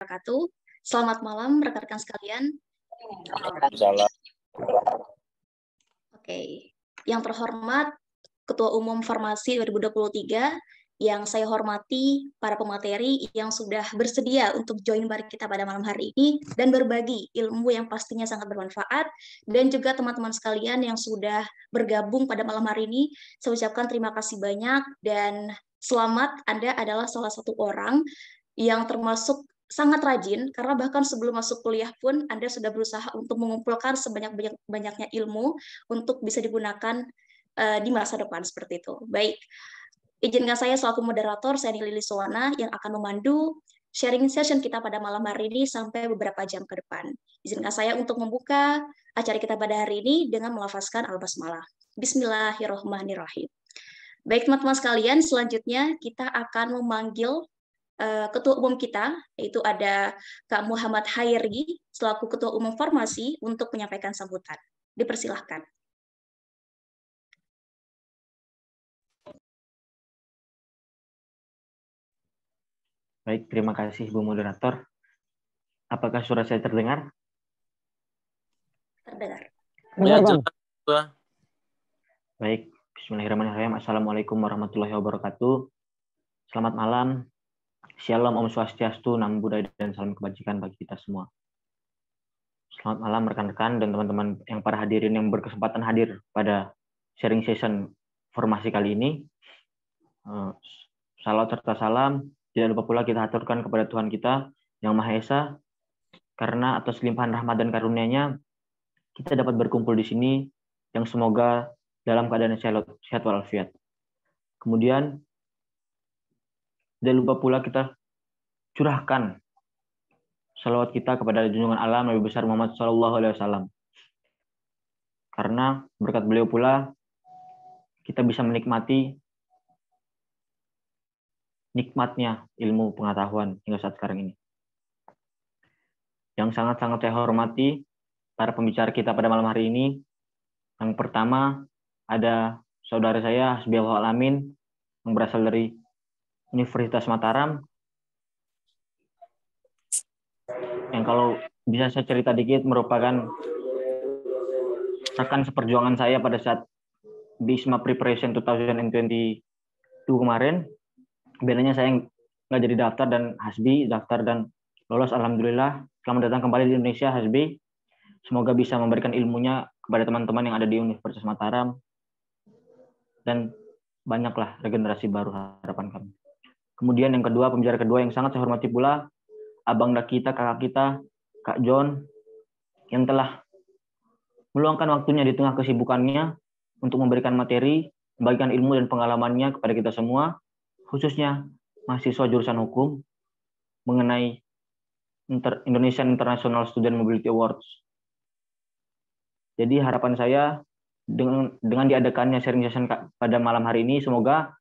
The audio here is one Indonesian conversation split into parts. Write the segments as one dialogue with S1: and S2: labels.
S1: wabarakatuh. Selamat malam rekan-rekan sekalian.
S2: Salam.
S1: Oke, yang terhormat Ketua Umum Farmasi 2023, yang saya hormati para pemateri yang sudah bersedia untuk join bareng kita pada malam hari ini dan berbagi ilmu yang pastinya sangat bermanfaat, dan juga teman-teman sekalian yang sudah bergabung pada malam hari ini, saya ucapkan terima kasih banyak dan selamat. Anda adalah salah satu orang yang termasuk sangat rajin, karena bahkan sebelum masuk kuliah pun Anda sudah berusaha untuk mengumpulkan sebanyak-banyaknya ilmu untuk bisa digunakan di masa depan seperti itu. Baik, izinkan saya selaku moderator, saya Lili Sowana, yang akan memandu sharing session kita pada malam hari ini sampai beberapa jam ke depan. Izinkan saya untuk membuka acara kita pada hari ini dengan melafazkan al-basmalah. Bismillahirrahmanirrahim. Baik teman-teman sekalian, selanjutnya kita akan memanggil Ketua Umum kita, yaitu ada Kak Muhammad Hairi, selaku Ketua Umum Farmasi, untuk menyampaikan sambutan. Dipersilahkan.
S3: Baik, terima kasih Bu Moderator. Apakah suara saya terdengar?
S1: Terdengar.
S2: Ya, jelas.
S3: Baik, bismillahirrahmanirrahim. Assalamualaikum warahmatullahi wabarakatuh. Selamat malam. Shalom, Om Swastiastu, Namo Buddhaya, dan salam kebajikan bagi kita semua. Selamat malam rekan-rekan dan teman-teman yang para hadirin yang berkesempatan hadir pada sharing session formasi kali ini. Salam serta salam. Tidak lupa pula kita aturkan kepada Tuhan kita yang Maha Esa, karena atas limpahan rahmat dan karunia-Nya kita dapat berkumpul di sini, yang semoga dalam keadaan sehat walafiat. Kemudian tidak lupa pula kita curahkan salawat kita kepada junjungan alam Nabi besar Muhammad SAW, karena berkat beliau pula kita bisa menikmati nikmatnya ilmu pengetahuan hingga saat sekarang ini. Yang sangat-sangat saya hormati para pembicara kita pada malam hari ini. Yang pertama ada saudara saya Hasbi Allah Alamin yang berasal dari Universitas Mataram. Yang kalau bisa saya cerita dikit merupakan rekan seperjuangan saya pada saat BISMA Preparation 2022 kemarin. Bedanya saya nggak jadi daftar dan Hasbi daftar dan lolos, alhamdulillah. Selamat datang kembali di Indonesia, Hasbi. Semoga bisa memberikan ilmunya kepada teman-teman yang ada di Universitas Mataram, dan banyaklah regenerasi baru harapan kami. Kemudian yang kedua, pembicara kedua yang sangat saya hormati pula, abang kita, kakak kita, Kak John, yang telah meluangkan waktunya di tengah kesibukannya untuk memberikan materi, membagikan ilmu dan pengalamannya kepada kita semua, khususnya mahasiswa jurusan hukum, mengenai Indonesian International Student Mobility Awards. Jadi harapan saya dengan diadakannya sharing session pada malam hari ini, semoga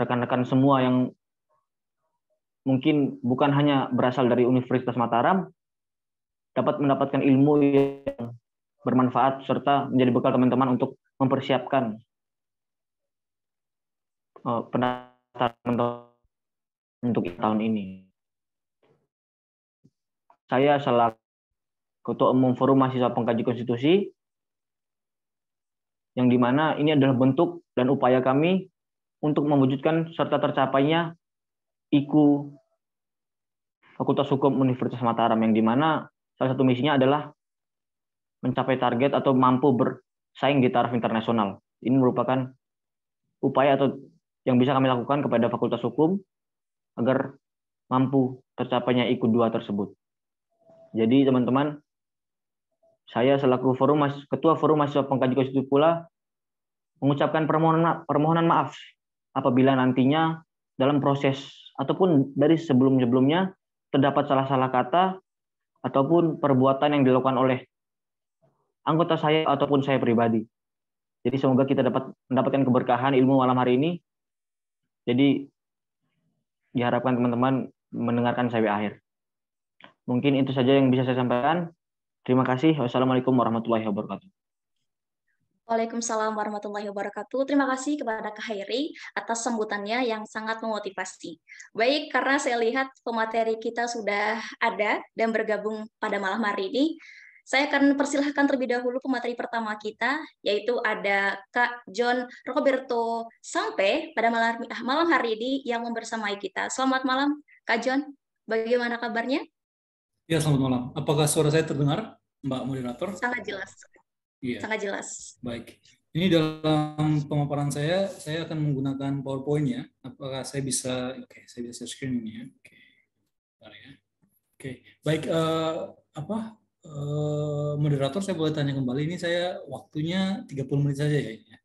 S3: rekan-rekan semua yang mungkin bukan hanya berasal dari Universitas Mataram dapat mendapatkan ilmu yang bermanfaat serta menjadi bekal teman-teman untuk mempersiapkan pendaftaran untuk tahun ini. Saya selaku Ketua Umum Forum Mahasiswa Pengkaji Konstitusi, yang dimana ini adalah bentuk dan upaya kami untuk mewujudkan serta tercapainya IKU Fakultas Hukum Universitas Mataram, yang dimana salah satu misinya adalah mencapai target atau mampu bersaing di taraf internasional. Ini merupakan upaya atau yang bisa kami lakukan kepada Fakultas Hukum agar mampu tercapainya IKU 2 tersebut. Jadi teman-teman, saya selaku Ketua Forum Mahasiswa Pengkaji Konstitusi pula mengucapkan permohonan maaf apabila nantinya dalam proses ataupun dari sebelum-sebelumnya terdapat salah-salah kata ataupun perbuatan yang dilakukan oleh anggota saya ataupun saya pribadi. Jadi semoga kita dapat mendapatkan keberkahan ilmu malam hari ini. Jadi diharapkan teman-teman mendengarkan sampai akhir. Mungkin itu saja yang bisa saya sampaikan. Terima kasih. Wassalamualaikum warahmatullahi wabarakatuh.
S1: Waalaikumsalam warahmatullahi wabarakatuh. Terima kasih kepada Kak Hairi atas sambutannya yang sangat memotivasi. Baik, karena saya lihat pemateri kita sudah ada dan bergabung pada malam hari ini, saya akan persilahkan terlebih dahulu pemateri pertama kita, yaitu ada Kak John Roberto Sampe pada malam hari ini yang membersamai kita. Selamat malam, Kak John. Bagaimana kabarnya?
S4: Ya, selamat malam. Apakah suara saya terdengar, Mbak Moderator?
S1: Sangat jelas.
S4: Iya.
S1: Sangat jelas.
S4: Baik. Ini dalam pemaparan saya akan menggunakan PowerPoint ya. Apakah saya bisa? Oke, saya bisa share screen ini ya. Oke, bentar ya. Oke, baik. Moderator, saya boleh tanya kembali. Ini saya waktunya 30 menit saja ya ini ya.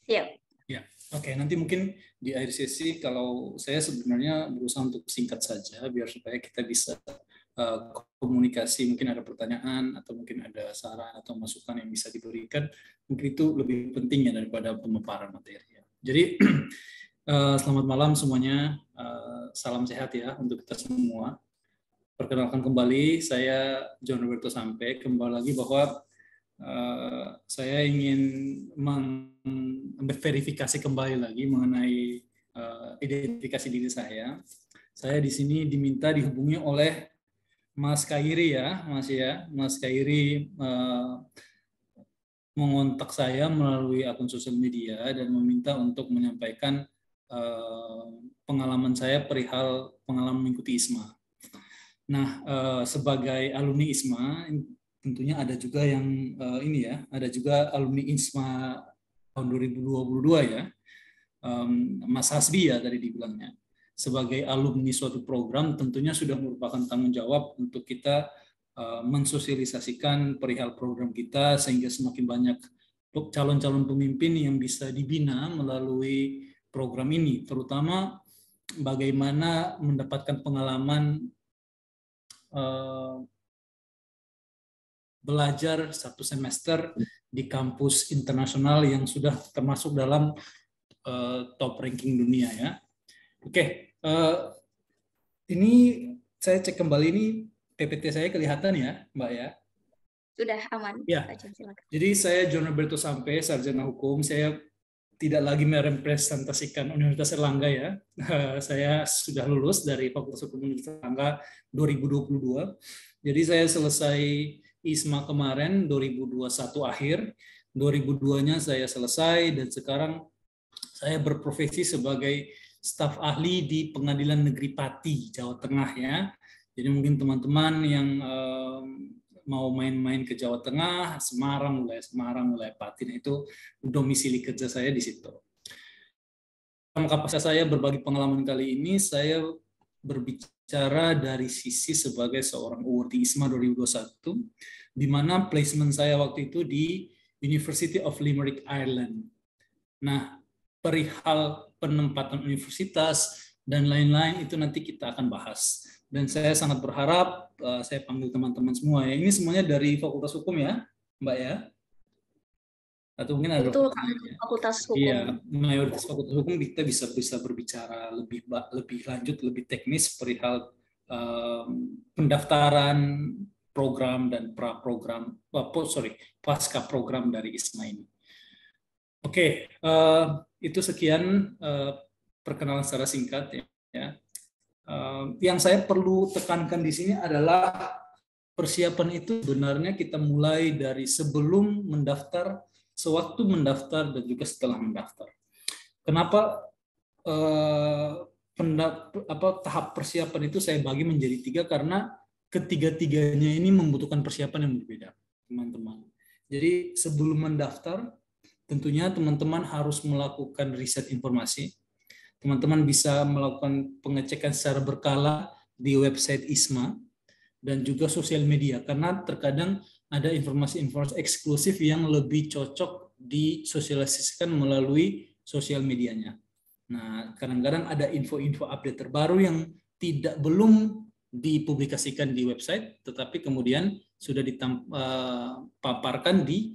S1: Siap.
S4: Ya, oke. Nanti mungkin di akhir sesi kalau saya sebenarnya berusaha untuk singkat saja biar supaya kita bisa komunikasi, mungkin ada pertanyaan atau mungkin ada saran atau masukan yang bisa diberikan, mungkin itu lebih penting ya daripada pemaparan materi. Jadi selamat malam semuanya, salam sehat ya untuk kita semua. Perkenalkan kembali, saya John Roberto Sampe. Kembali lagi bahwa saya ingin memverifikasi kembali lagi mengenai identifikasi diri saya. Saya di sini diminta dihubungi oleh Mas Kairi ya, Mas Kairi mengontak saya melalui akun sosial media dan meminta untuk menyampaikan pengalaman saya perihal pengalaman mengikuti ISMA. Nah, sebagai alumni ISMA, tentunya ada juga yang ada juga alumni ISMA tahun 2022 ya, Mas Hasbi ya tadi dibilangnya. Sebagai alumni suatu program tentunya sudah merupakan tanggung jawab untuk kita mensosialisasikan perihal program kita sehingga semakin banyak calon-calon pemimpin yang bisa dibina melalui program ini, terutama bagaimana mendapatkan pengalaman belajar 1 semester di kampus internasional yang sudah termasuk dalam top ranking dunia ya. Oke, ini saya cek kembali, ini PPT saya kelihatan ya, Mbak ya?
S1: Sudah aman.
S4: Ya. Jadi saya John Roberto Sampe, sarjana hukum. Saya tidak lagi merepresentasikan Universitas Erlangga ya. Saya sudah lulus dari Fakultas Hukum Universitas Erlangga 2022. Jadi saya selesai ISMA kemarin 2021 akhir, 2002-nya saya selesai dan sekarang saya berprofesi sebagai staf ahli di Pengadilan Negeri Pati, Jawa Tengah ya. Jadi mungkin teman-teman yang mau main-main ke Jawa Tengah, Semarang, wilayah Pati, itu domisili kerja saya di situ. Dalam kapasitas saya berbagi pengalaman kali ini, saya berbicara dari sisi sebagai seorang awardee ISMA 2021, di mana placement saya waktu itu di University of Limerick, Ireland. Nah, perihal penempatan universitas dan lain-lain itu nanti kita akan bahas. Dan saya sangat berharap, saya panggil teman-teman semua ya. Ini semuanya dari Fakultas Hukum ya, Mbak ya? Atau mungkin ada
S1: Fakultas Hukum.
S4: Iya, mayoritas Fakultas Hukum kita bisa berbicara lebih lanjut, lebih teknis perihal pendaftaran program dan praprogram, pasca program dari ISMA ini. Oke, itu sekian perkenalan secara singkat ya. Yang saya perlu tekankan di sini adalah persiapan itu sebenarnya kita mulai dari sebelum mendaftar, sewaktu mendaftar, dan juga setelah mendaftar. Kenapa tahap persiapan itu saya bagi menjadi 3? Karena ketiga-tiganya ini membutuhkan persiapan yang berbeda, teman-teman. Jadi sebelum mendaftar, tentunya teman-teman harus melakukan riset informasi. Teman-teman bisa melakukan pengecekan secara berkala di website ISMA dan juga sosial media, karena terkadang ada informasi-informasi eksklusif yang lebih cocok disosialisasikan melalui sosial medianya. Nah, kadang-kadang ada info-info update terbaru yang belum dipublikasikan di website, tetapi kemudian sudah dipaparkan di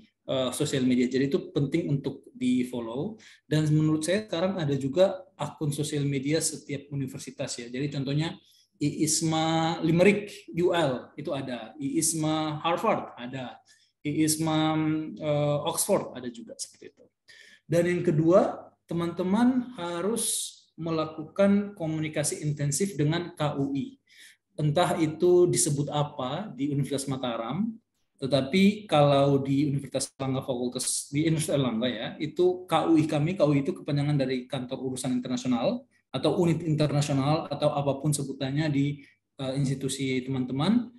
S4: sosial media. Jadi itu penting untuk di-follow. Dan menurut saya sekarang ada juga akun sosial media setiap universitas ya. Jadi contohnya IISMA Limerick UL itu ada, IISMA Harvard ada, IISMA Oxford ada juga seperti itu. Dan yang kedua, teman-teman harus melakukan komunikasi intensif dengan KUI. Entah itu disebut apa di Universitas Mataram, tetapi kalau di Universitas Erlangga Fakultas di Universitas Erlangga ya, itu KUI kami, KUI itu kepanjangan dari Kantor Urusan Internasional atau Unit Internasional atau apapun sebutannya di institusi teman-teman,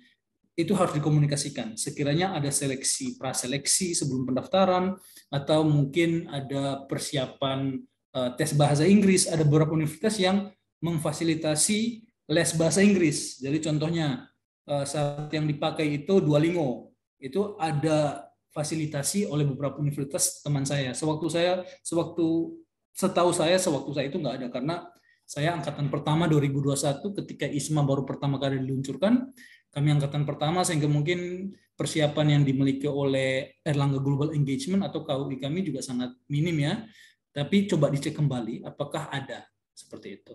S4: itu harus dikomunikasikan. Sekiranya ada seleksi, praseleksi sebelum pendaftaran, atau mungkin ada persiapan tes bahasa Inggris, ada beberapa universitas yang memfasilitasi les bahasa Inggris. Jadi contohnya saat yang dipakai itu Duolingo, itu ada fasilitasi oleh beberapa universitas teman saya. Setahu saya itu nggak ada, karena saya angkatan pertama 2021 ketika ISMA baru pertama kali diluncurkan. Kami angkatan pertama, sehingga mungkin persiapan yang dimiliki oleh Erlangga Global Engagement atau KUI kami juga sangat minim ya. Tapi coba dicek kembali apakah ada seperti itu.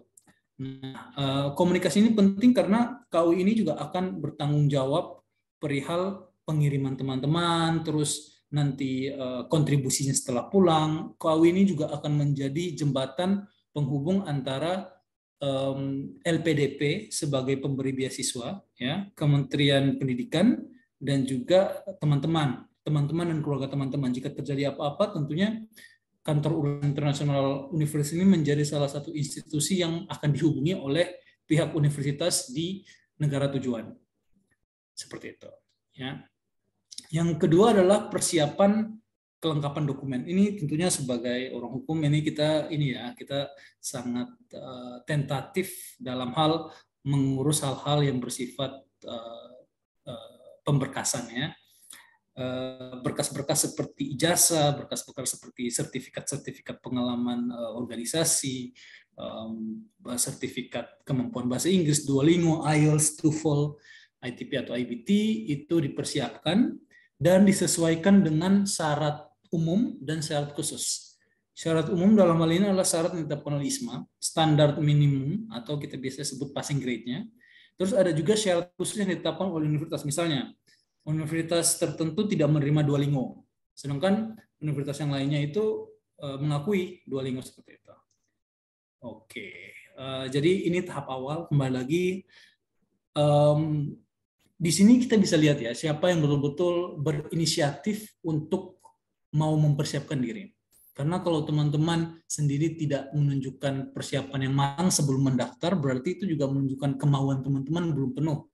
S4: Nah, komunikasi ini penting karena KUI ini juga akan bertanggung jawab perihal pengiriman teman-teman, terus nanti kontribusinya setelah pulang. KUI ini juga akan menjadi jembatan penghubung antara LPDP sebagai pemberi beasiswa, ya, Kementerian Pendidikan, dan juga teman-teman dan keluarga teman-teman. Jika terjadi apa-apa, tentunya Kantor Urusan Internasional Universitas ini menjadi salah satu institusi yang akan dihubungi oleh pihak universitas di negara tujuan. Seperti itu. Ya. Yang kedua adalah persiapan kelengkapan dokumen. Ini tentunya sebagai orang hukum kita sangat tentatif dalam hal mengurus hal-hal yang bersifat pemberkasan ya. Berkas-berkas seperti ijazah, berkas-berkas seperti sertifikat pengalaman organisasi, sertifikat kemampuan bahasa Inggris, Duolingo, IELTS, TOEFL, ITP atau IBT itu dipersiapkan dan disesuaikan dengan syarat umum dan syarat khusus. Syarat umum dalam hal ini adalah syarat yang ditetapkan oleh ISMA, standar minimum atau kita biasa sebut passing grade-nya. Terus ada juga syarat khusus yang ditetapkan oleh universitas. Misalnya, universitas tertentu tidak menerima Duolingo, sedangkan universitas yang lainnya itu mengakui Duolingo seperti itu. Oke, jadi ini tahap awal. Kembali lagi, di sini kita bisa lihat ya siapa yang betul-betul berinisiatif untuk mau mempersiapkan diri. Karena kalau teman-teman sendiri tidak menunjukkan persiapan yang matang sebelum mendaftar, berarti itu juga menunjukkan kemauan teman-teman belum penuh.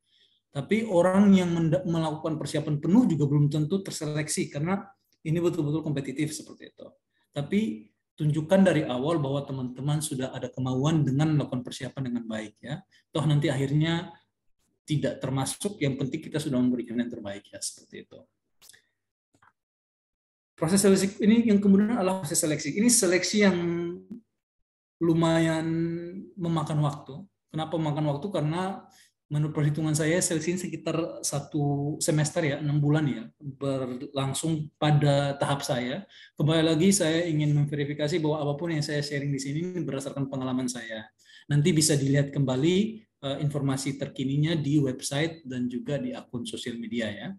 S4: Tapi orang yang melakukan persiapan penuh juga belum tentu terseleksi, karena ini betul-betul kompetitif seperti itu. Tapi tunjukkan dari awal bahwa teman-teman sudah ada kemauan dengan melakukan persiapan dengan baik ya. Toh nanti akhirnya tidak termasuk, yang penting kita sudah memberikan yang terbaik ya, seperti itu. Proses seleksi ini yang kemudian adalah proses seleksi. Ini seleksi yang lumayan memakan waktu. Kenapa memakan waktu? Karena menurut perhitungan saya seleksi ini sekitar 1 semester ya, 6 bulan ya, berlangsung pada tahap saya. Kembali lagi saya ingin memverifikasi bahwa apapun yang saya sharing di sini berdasarkan pengalaman saya. Nanti bisa dilihat kembali informasi terkininya di website dan juga di akun sosial media ya.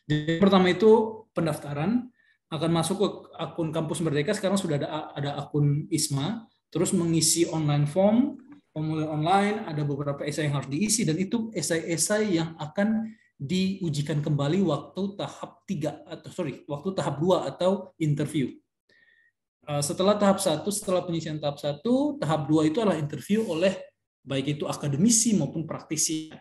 S4: Jadi, pertama itu pendaftaran. Akan masuk ke akun Kampus Merdeka, sekarang sudah ada akun ISMA, terus mengisi online form, formulir online, ada beberapa esai yang harus diisi, dan itu esai-esai yang akan diujikan kembali waktu tahap 2 atau interview. Setelah tahap 1, setelah penyisian tahap 1, tahap 2 itu adalah interview oleh baik itu akademisi maupun praktisi.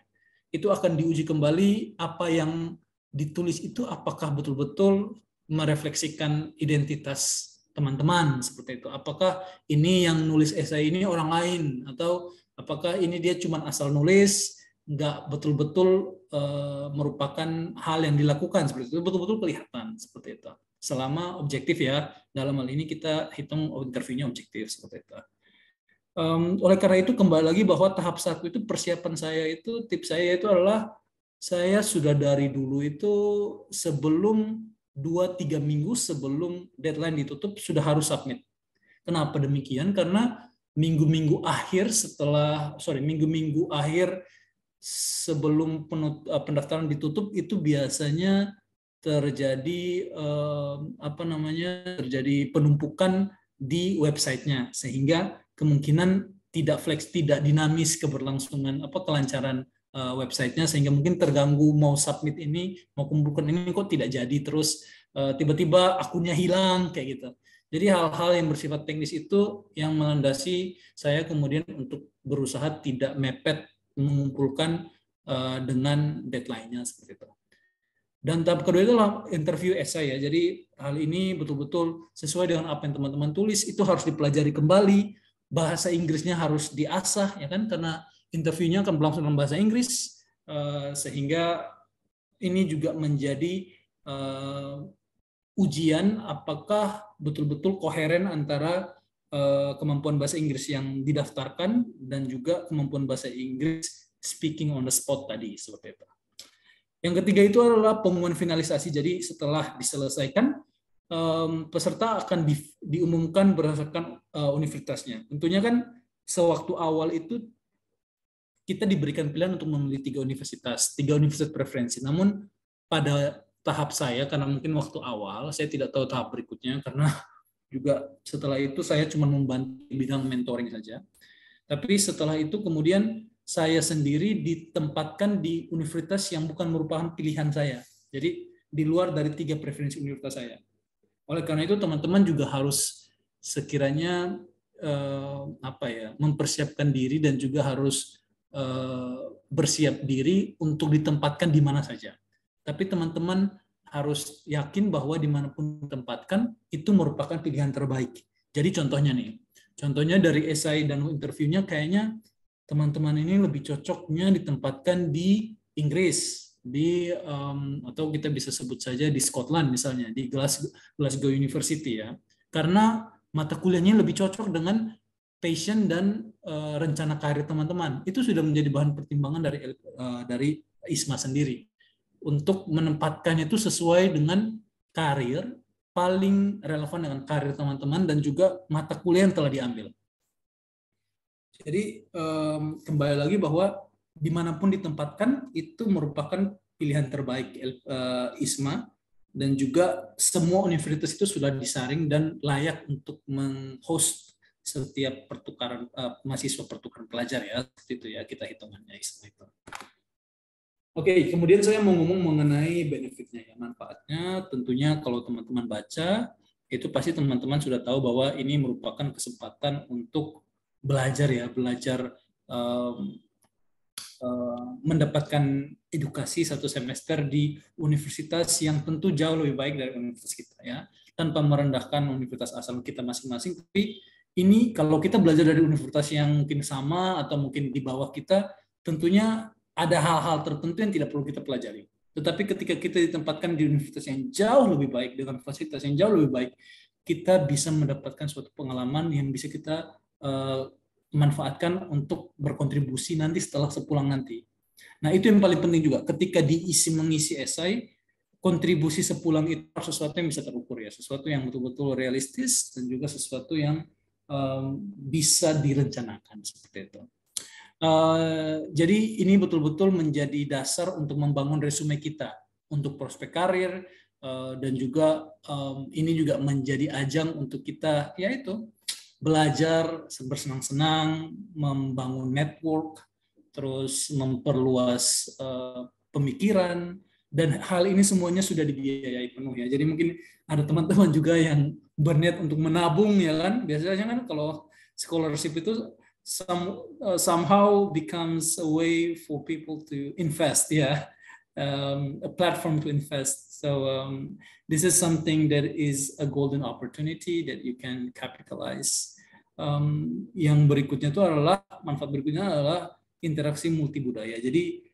S4: Itu akan diuji kembali apa yang ditulis itu apakah betul-betul merefleksikan identitas teman-teman seperti itu. Apakah ini yang nulis esai ini orang lain, atau apakah ini dia cuma asal nulis, nggak betul-betul merupakan hal yang dilakukan seperti itu, betul-betul kelihatan seperti itu. Selama objektif ya, dalam hal ini kita hitung interviewnya objektif seperti itu. Oleh karena itu kembali lagi bahwa tahap 1 itu persiapan saya itu, tips saya itu adalah saya sudah dari dulu itu sebelum 2-3 minggu sebelum deadline ditutup sudah harus submit. Kenapa demikian? Karena minggu-minggu akhir sebelum pendaftaran ditutup itu biasanya terjadi terjadi penumpukan di websitenya, sehingga kemungkinan tidak dinamis keberlangsungan kelancaran websitenya, sehingga mungkin terganggu mau submit ini, mau kumpulkan ini kok tidak jadi, terus tiba-tiba akunnya hilang kayak gitu. Jadi hal-hal yang bersifat teknis itu yang melandasi saya kemudian untuk berusaha tidak mepet mengumpulkan dengan deadline-nya seperti itu. Dan tahap kedua itulah interview esai ya. Jadi hal ini betul-betul sesuai dengan apa yang teman-teman tulis, itu harus dipelajari kembali, bahasa Inggrisnya harus diasah ya kan, karena interviewnya akan berlangsung dalam bahasa Inggris, sehingga ini juga menjadi ujian apakah betul-betul koheren antara kemampuan bahasa Inggris yang didaftarkan dan juga kemampuan bahasa Inggris speaking on the spot tadi seperti itu. Yang ketiga itu adalah pengumuman finalisasi. Jadi setelah diselesaikan, peserta akan diumumkan berdasarkan universitasnya. Tentunya kan sewaktu awal itu kita diberikan pilihan untuk memilih 3 universitas preferensi. Namun pada tahap saya, karena mungkin waktu awal, saya tidak tahu tahap berikutnya, karena juga setelah itu saya cuma membantu bidang mentoring saja. Tapi setelah itu kemudian saya sendiri ditempatkan di universitas yang bukan merupakan pilihan saya. Jadi di luar dari 3 preferensi universitas saya. Oleh karena itu teman-teman juga harus sekiranya mempersiapkan diri dan juga harus bersiap diri untuk ditempatkan di mana saja. Tapi teman-teman harus yakin bahwa dimanapun ditempatkan itu merupakan pilihan terbaik. Jadi contohnya dari esai dan interviewnya kayaknya teman-teman ini lebih cocoknya ditempatkan di Inggris, atau kita bisa sebut saja di Scotland misalnya, di Glasgow University ya, karena mata kuliahnya lebih cocok dengan passion dan rencana karir teman-teman. Itu sudah menjadi bahan pertimbangan dari ISMA sendiri untuk menempatkannya itu sesuai dengan karir paling relevan dengan karir teman-teman dan juga mata kuliah yang telah diambil. Jadi kembali lagi bahwa dimanapun ditempatkan itu merupakan pilihan terbaik ISMA, dan juga semua universitas itu sudah disaring dan layak untuk meng-host setiap pertukaran mahasiswa pertukaran pelajar ya, seperti itu ya kita hitungannya ISMA itu. Oke, kemudian saya mau ngomong mengenai benefitnya ya, manfaatnya. Tentunya kalau teman-teman baca itu pasti teman-teman sudah tahu bahwa ini merupakan kesempatan untuk belajar mendapatkan edukasi 1 semester di universitas yang tentu jauh lebih baik dari universitas kita ya, tanpa merendahkan universitas asal kita masing-masing. Tapi ini kalau kita belajar dari universitas yang mungkin sama atau mungkin di bawah kita, tentunya ada hal-hal tertentu yang tidak perlu kita pelajari. Tetapi ketika kita ditempatkan di universitas yang jauh lebih baik dengan fasilitas yang jauh lebih baik, kita bisa mendapatkan suatu pengalaman yang bisa kita manfaatkan untuk berkontribusi nanti setelah sepulang nanti. Nah itu yang paling penting juga ketika mengisi esai, kontribusi sepulang itu sesuatu yang bisa terukur ya, sesuatu yang betul-betul realistis dan juga sesuatu yang bisa direncanakan seperti itu. Jadi ini betul-betul menjadi dasar untuk membangun resume kita untuk prospek karir, dan juga ini juga menjadi ajang untuk kita yaitu belajar bersenang-senang, membangun network, terus memperluas pemikiran, dan hal ini semuanya sudah dibiayai penuh ya. Jadi mungkin ada teman-teman juga yang berniat untuk menabung ya kan. Biasanya kan kalau scholarship itu somehow becomes a way for people to invest ya. A platform to invest. So this is something that is a golden opportunity that you can capitalize. Yang berikutnya itu adalah manfaat berikutnya adalah interaksi multibudaya. Jadi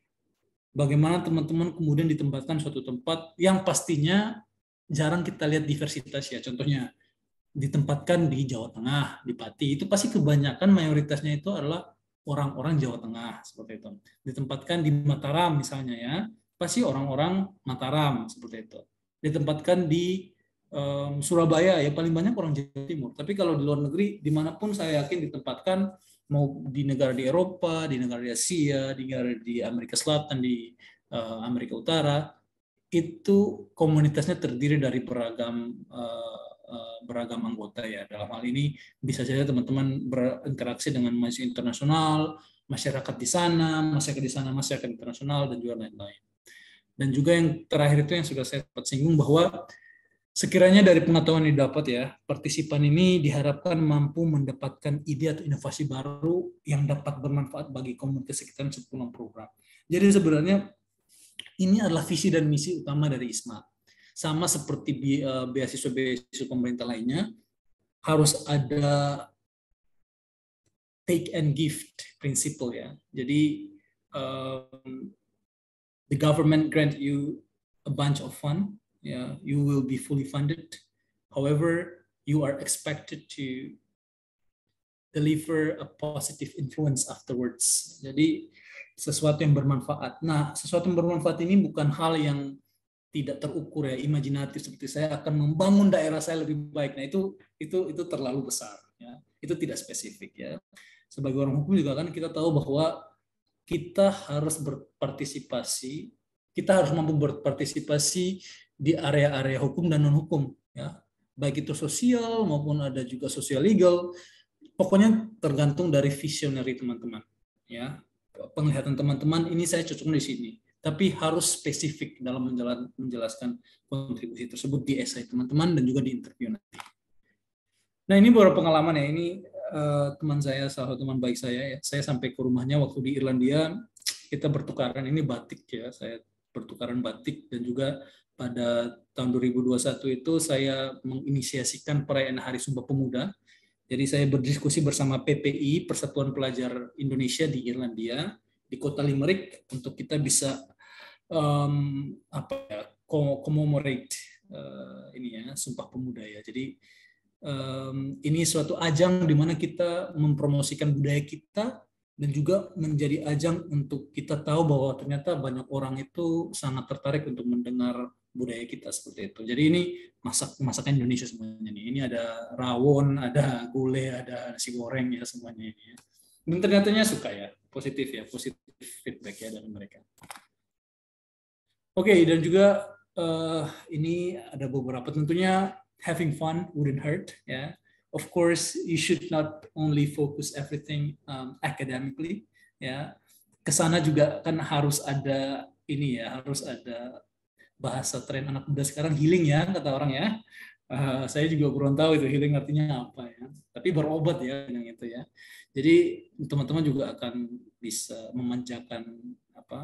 S4: bagaimana teman-teman kemudian ditempatkan suatu tempat yang pastinya jarang kita lihat diversitas ya. Contohnya ditempatkan di Jawa Tengah, di Pati, itu pasti kebanyakan mayoritasnya itu adalah orang-orang Jawa Tengah seperti itu. Ditempatkan di Mataram misalnya ya, pasti orang-orang Mataram seperti itu. Ditempatkan di Surabaya ya paling banyak orang Jawa Timur. Tapi kalau di luar negeri dimanapun saya yakin ditempatkan, mau di negara di Eropa, di negara di Asia, di negara di Amerika Selatan, di Amerika Utara, itu komunitasnya terdiri dari beragam anggota ya. Dalam hal ini bisa saja teman-teman berinteraksi dengan mahasiswa internasional, masyarakat di sana, masyarakat internasional, dan juga lain-lain. Dan juga yang terakhir itu yang sudah saya sempat singgung bahwa sekiranya dari pengetahuan yang didapat ya, partisipan ini diharapkan mampu mendapatkan ide atau inovasi baru yang dapat bermanfaat bagi komunitas sekitar sepulang program. Jadi sebenarnya ini adalah visi dan misi utama dari ISMA. Sama seperti beasiswa-beasiswa pemerintah lainnya, harus ada take and gift principle ya. Jadi the government grant you a bunch of fund, you will be fully funded. However, you are expected to deliver a positive influence afterwards. Jadi sesuatu yang bermanfaat. Nah, sesuatu yang bermanfaat ini bukan hal yang tidak terukur ya, imajinatif seperti saya akan membangun daerah saya lebih baik. Nah, itu terlalu besar ya. Itu tidak spesifik ya. Sebagai orang hukum juga kan kita tahu bahwa kita harus berpartisipasi, kita harus mampu berpartisipasi di area-area hukum dan non-hukum ya. Baik itu sosial maupun ada juga sosial legal. Pokoknya tergantung dari visionary teman-teman ya. Penglihatan teman-teman ini saya cocok di sini, tapi harus spesifik dalam menjelaskan kontribusi tersebut di esai teman-teman dan juga di interview nanti. Nah, ini beberapa pengalaman ya. Ini teman saya, salah satu teman baik saya ya. Saya sampai ke rumahnya waktu di Irlandia, kita bertukaran, ini batik ya, saya bertukaran batik, dan juga pada tahun 2021 itu saya menginisiasikan perayaan Hari Sumpah Pemuda. Jadi saya berdiskusi bersama PPI, Persatuan Pelajar Indonesia di Irlandia, di kota Limerick, untuk kita bisa commemorate ini ya, Sumpah Pemuda ya. Jadi ini suatu ajang di mana kita mempromosikan budaya kita dan juga menjadi ajang untuk kita tahu bahwa ternyata banyak orang itu sangat tertarik untuk mendengar budaya kita seperti itu. Jadi ini masakan Indonesia semuanya nih. Ini ada rawon, ada gulai, ada nasi goreng ya, semuanya ini ya. Dan ternyatanya suka ya, positif feedback ya dari mereka. Oke, dan juga ini ada beberapa, tentunya having fun wouldn't hurt ya. Of course, you should not only focus everything academically ya. Kesana juga kan harus ada ini ya, harus ada bahasa tren anak muda sekarang, healing ya kata orang ya. Saya juga kurang tahu itu healing artinya apa ya. Tapi berobat ya yang itu ya. Jadi teman-teman juga akan bisa memanjakan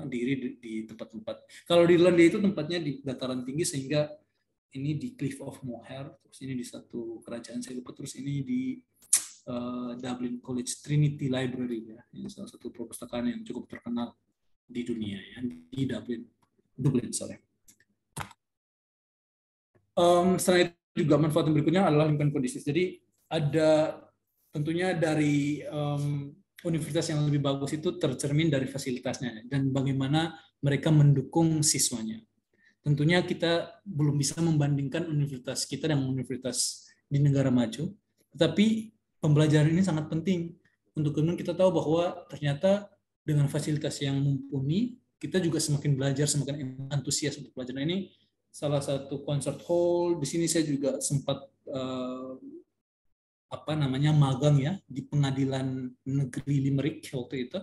S4: diri di tempat-tempat. Kalau di Irlandia itu tempatnya di dataran tinggi, sehingga ini di Cliff of Moher, terus ini di satu kerajaan saya lupa, terus ini di Dublin College Trinity Library ya. Ini salah satu perpustakaan yang cukup terkenal di dunia ya, di Dublin sorry. Selain itu juga manfaat yang berikutnya adalah lingkungan kondisif. Jadi ada tentunya dari universitas yang lebih bagus itu tercermin dari fasilitasnya dan bagaimana mereka mendukung siswanya. Tentunya kita belum bisa membandingkan universitas kita dengan universitas di negara maju, tetapi pembelajaran ini sangat penting untuk kemudian kita tahu bahwa ternyata dengan fasilitas yang mumpuni, kita juga semakin belajar, semakin antusias untuk belajar. Nah, ini salah satu concert hall. Di sini saya juga sempat magang ya di Pengadilan Negeri Limerick waktu itu.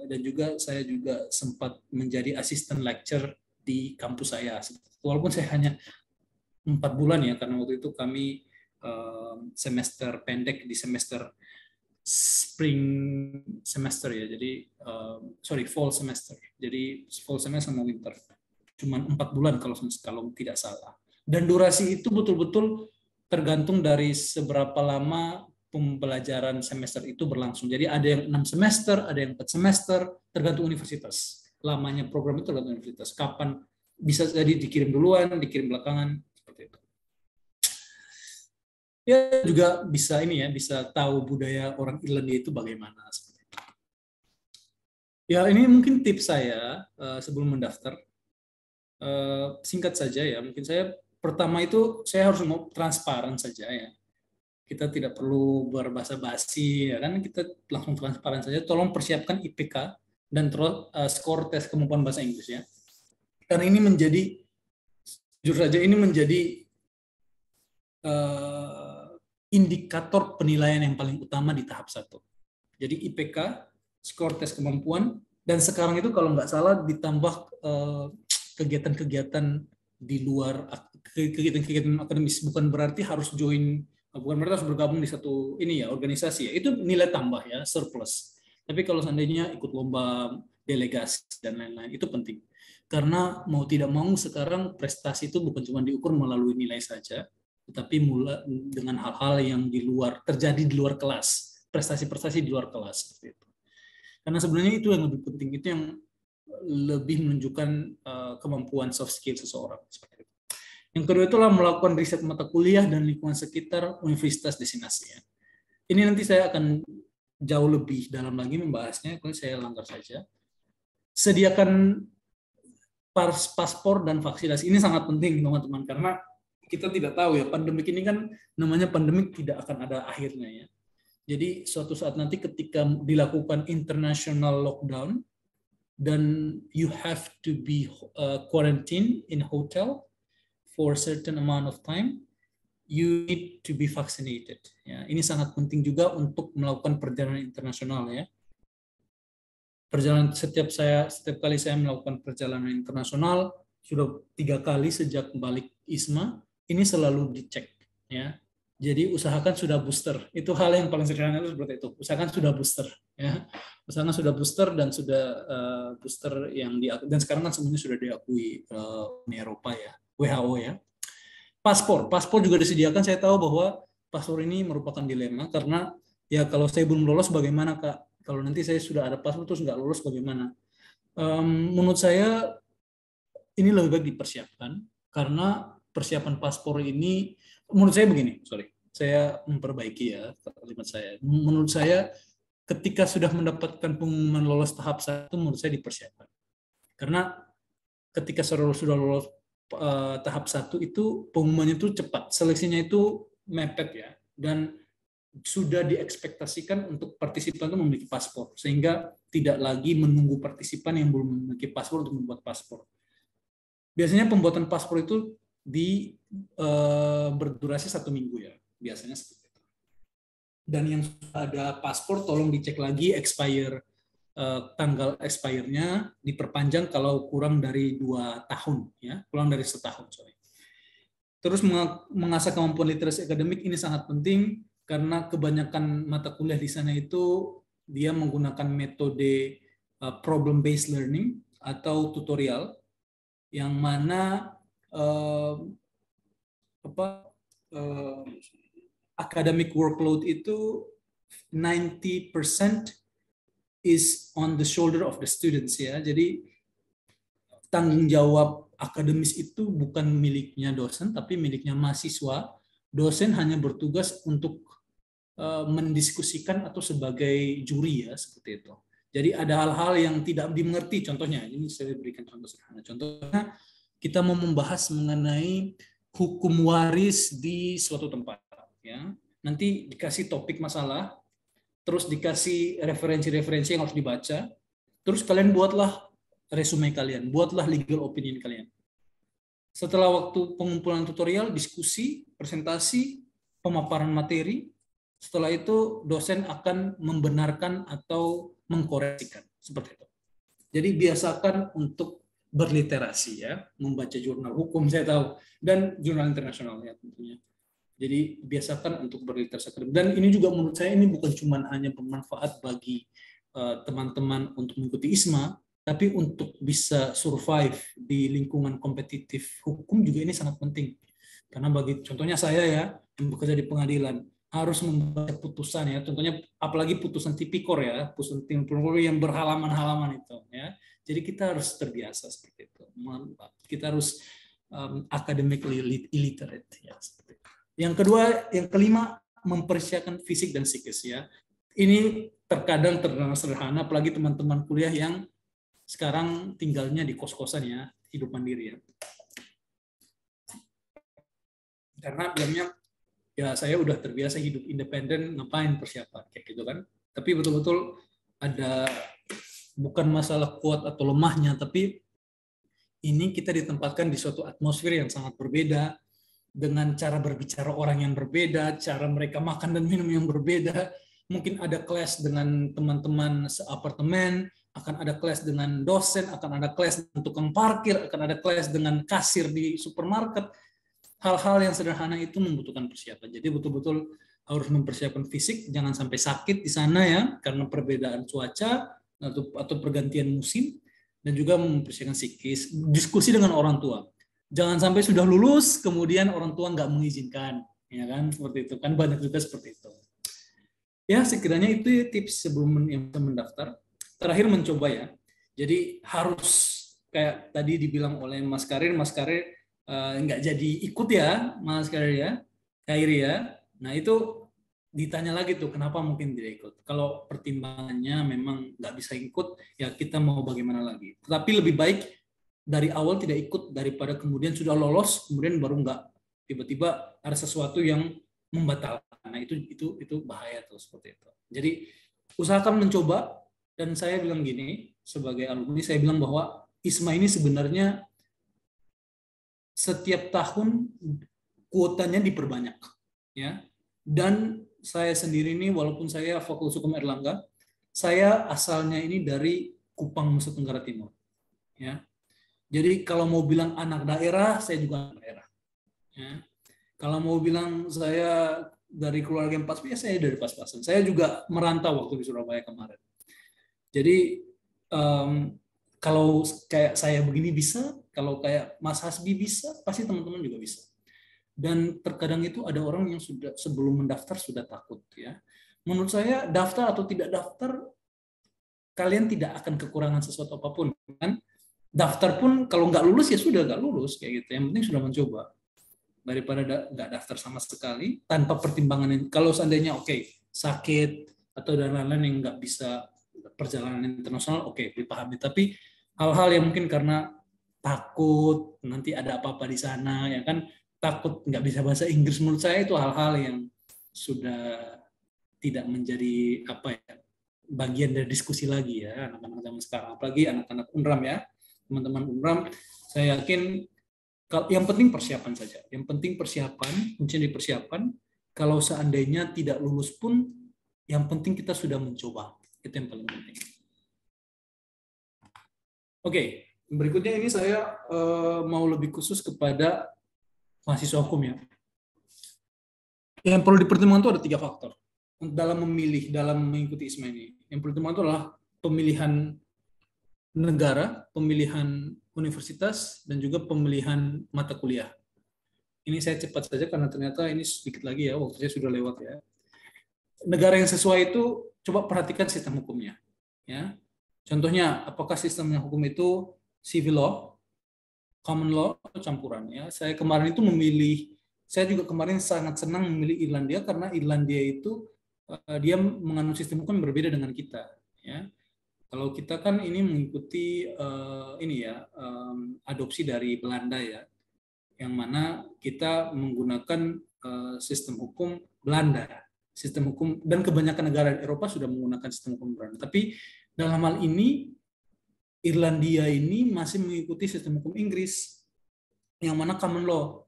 S4: Dan juga saya juga sempat menjadi asisten lecturer di kampus saya. Walaupun saya hanya 4 bulan ya, karena waktu itu kami semester pendek di semester spring semester ya. Jadi fall semester. Jadi fall semester sama winter. Cuman 4 bulan kalau tidak salah. Dan durasi itu betul-betul tergantung dari seberapa lama pembelajaran semester itu berlangsung. Jadi ada yang 6 semester, ada yang 4 semester, tergantung universitas. Lamanya program itu tergantung universitas. Kapan bisa jadi dikirim duluan, dikirim belakangan, seperti itu. Ya juga bisa bisa tahu budaya orang Irlandia itu bagaimana. Ya ini mungkin tips saya sebelum mendaftar. Singkat saja ya, mungkin saya pertama itu saya harus mau transparan saja ya. Kita tidak perlu berbahasa basi ya kan, kita langsung transparan saja. Tolong persiapkan IPK dan skor tes kemampuan bahasa Inggris ya. Karena ini menjadi, jujur saja ini menjadi indikator penilaian yang paling utama di tahap 1. Jadi IPK, skor tes kemampuan, dan sekarang itu kalau nggak salah ditambah kegiatan-kegiatan di luar, kegiatan-kegiatan akademis, bukan berarti harus bergabung di satu organisasi ya. Itu nilai tambah ya, surplus. Tapi kalau seandainya ikut lomba, delegasi dan lain-lain, itu penting. Karena mau tidak mau sekarang prestasi itu bukan cuma diukur melalui nilai saja, tetapi mulai dengan hal-hal yang terjadi di luar kelas, prestasi-prestasi di luar kelas seperti itu. Karena sebenarnya itu yang lebih penting, itu yang lebih menunjukkan kemampuan soft skill seseorang seperti itu. Yang kedua itulah melakukan riset mata kuliah dan lingkungan sekitar universitas destinasi. Ini nanti saya akan jauh lebih dalam lagi membahasnya, kalau saya langgar saja. Sediakan paspor dan vaksinasi, ini sangat penting teman-teman, karena kita tidak tahu ya, pandemik ini kan namanya pandemik tidak akan ada akhirnya ya. Jadi suatu saat nanti ketika dilakukan international lockdown dan you have to be quarantine in hotel for a certain amount of time, you need to be vaccinated. Ya, ini sangat penting juga untuk melakukan perjalanan internasional ya. Setiap kali saya melakukan perjalanan internasional, sudah 3 kali sejak balik ISMA, ini selalu dicek ya. Jadi usahakan sudah booster. Itu hal yang paling sederhana itu seperti itu. Usahakan sudah booster ya. Usahakan sudah booster dan sudah booster dan sekarang kan semuanya sudah diakui Uni Eropa ya, WHO ya. Paspor juga disediakan. Saya tahu bahwa paspor ini merupakan dilema karena ya kalau saya belum lolos bagaimana Kak? Kalau nanti saya sudah ada paspor terus nggak lolos bagaimana? Menurut saya ini lebih baik dipersiapkan, karena persiapan paspor ini, menurut saya begini, saya memperbaiki ya kalimat saya. Menurut saya ketika sudah mendapatkan pengumuman lolos tahap 1, menurut saya dipersiapkan. Karena ketika sudah lolos tahap 1 itu pengumumannya itu cepat, seleksinya itu mepet ya, dan sudah diekspektasikan untuk partisipan itu memiliki paspor, sehingga tidak lagi menunggu partisipan yang belum memiliki paspor untuk membuat paspor. Biasanya pembuatan paspor itu berdurasi 1 minggu ya, biasanya seperti itu. Dan yang sudah ada paspor tolong dicek lagi tanggal expire-nya diperpanjang kalau kurang dari 2 tahun ya, kurang dari setahun. Terus mengasah kemampuan literasi akademik ini sangat penting, karena kebanyakan mata kuliah di sana itu dia menggunakan metode problem based learning atau tutorial, yang mana academic workload itu 90% is on the shoulder of the students ya. Jadi tanggung jawab akademis itu bukan miliknya dosen tapi miliknya mahasiswa. Dosen hanya bertugas untuk mendiskusikan atau sebagai juri ya, seperti itu. Jadi ada hal-hal yang tidak dimengerti, contohnya ini saya berikan contoh sederhana. Contohnya kita mau membahas mengenai hukum waris di suatu tempat ya. Nanti dikasih topik masalah, terus dikasih referensi-referensi yang harus dibaca, terus kalian buatlah resume kalian, buatlah legal opinion kalian. Setelah waktu pengumpulan tutorial, diskusi, presentasi, pemaparan materi, setelah itu dosen akan membenarkan atau mengkoreksikan, seperti itu. Jadi biasakan untuk berliterasi ya, membaca jurnal hukum saya tahu, dan jurnal internasional ya tentunya. Jadi biasakan untuk berliterasi akademik. Dan ini juga menurut saya ini bukan cuma hanya bermanfaat bagi teman-teman untuk mengikuti ISMA, tapi untuk bisa survive di lingkungan kompetitif hukum juga ini sangat penting. Karena contohnya saya ya, yang bekerja di pengadilan, harus membaca putusan ya, contohnya apalagi putusan tipikor ya, putusan tipikor yang berhalaman-halaman itu ya. Jadi kita harus terbiasa seperti itu. Kita harus academically illiterate ya, seperti itu. Yang kelima, mempersiapkan fisik dan psikis ya. Ini terkadang terdengar sederhana, apalagi teman-teman kuliah yang sekarang tinggalnya di kos-kosan ya, hidup mandiri ya. Karena bilangnya ya saya udah terbiasa hidup independen, ngapain persiapan kayak gitu kan. Tapi betul-betul ada, bukan masalah kuat atau lemahnya, tapi ini kita ditempatkan di suatu atmosfer yang sangat berbeda, dengan cara berbicara orang yang berbeda, cara mereka makan dan minum yang berbeda. Mungkin ada kelas dengan teman-teman seapartemen, akan ada kelas dengan dosen, akan ada kelas dengan tukang parkir, akan ada kelas dengan kasir di supermarket. Hal-hal yang sederhana itu membutuhkan persiapan. Jadi betul-betul harus mempersiapkan fisik, jangan sampai sakit di sana ya, karena perbedaan cuaca atau pergantian musim, dan juga mempersiapkan psikis, diskusi dengan orang tua. Jangan sampai sudah lulus, kemudian orang tua nggak mengizinkan, ya kan? Seperti itu kan, banyak juga seperti itu. Ya, sekiranya itu tips sebelum yang mendaftar. Terakhir mencoba ya. Jadi harus kayak tadi dibilang oleh Mas Karir nggak jadi ikut ya, Mas Karir ya. Nah itu ditanya lagi tuh, kenapa mungkin tidak ikut? Kalau pertimbangannya memang nggak bisa ikut, ya kita mau bagaimana lagi. Tetapi lebih baik dari awal tidak ikut daripada kemudian sudah lolos, kemudian baru nggak, tiba-tiba ada sesuatu yang membatalkan. Nah itu bahaya tuh seperti itu. Jadi usahakan mencoba, dan saya bilang gini sebagai alumni, saya bilang bahwa ISMA ini sebenarnya setiap tahun kuotanya diperbanyak, ya. Dan saya sendiri ini, walaupun saya Fakultas Hukum Airlangga, saya asalnya ini dari Kupang, Nusa Tenggara Timur, ya. Jadi kalau mau bilang anak daerah, saya juga anak daerah. Ya. Kalau mau bilang saya dari keluarga yang pas, ya saya dari pas-pasan. Saya juga merantau waktu di Surabaya kemarin. Jadi kalau kayak saya begini bisa, kalau kayak Mas Hasbi bisa, pasti teman-teman juga bisa. Dan terkadang itu ada orang yang sudah sebelum mendaftar sudah takut. Ya. Menurut saya daftar atau tidak daftar, kalian tidak akan kekurangan sesuatu apapun, kan? Daftar pun kalau nggak lulus ya sudah nggak lulus kayak gitu. Yang penting sudah mencoba, daripada nggak daftar sama sekali tanpa pertimbangan. Kalau seandainya sakit atau dan lain-lain yang nggak bisa perjalanan internasional, dipahami. Tapi hal-hal yang mungkin karena takut nanti ada apa-apa di sana, ya kan, takut nggak bisa bahasa Inggris, menurut saya itu hal-hal yang sudah tidak menjadi bagian dari diskusi lagi ya anak-anak zaman sekarang, apalagi anak-anak UNRAM ya. Teman-teman UNRAM, saya yakin yang penting persiapan saja. Yang penting persiapan, kuncinya di persiapan. Kalau seandainya tidak lulus pun, yang penting kita sudah mencoba. Itu yang paling penting. Oke, berikutnya ini saya mau lebih khusus kepada mahasiswa hukum ya. Yang perlu dipertimbangkan itu ada 3 faktor dalam memilih, dalam mengikuti ISMA ini. Yang pertama itu adalah pemilihan negara, pemilihan universitas, dan juga pemilihan mata kuliah. Ini saya cepat saja karena ternyata ini sedikit lagi ya, waktunya sudah lewat ya. Negara yang sesuai itu coba perhatikan sistem hukumnya. Ya. Contohnya, apakah sistemnya hukum itu civil law, common law, atau campuran. Ya. Saya kemarin itu saya juga kemarin sangat senang memilih Irlandia karena Irlandia itu dia menganut sistem hukum berbeda dengan kita. Ya. Kalau kita kan ini mengikuti adopsi dari Belanda ya, yang mana kita menggunakan sistem hukum Belanda, sistem hukum, dan kebanyakan negara Eropa sudah menggunakan sistem hukum Belanda. Tapi dalam hal ini Irlandia ini masih mengikuti sistem hukum Inggris, yang mana common law,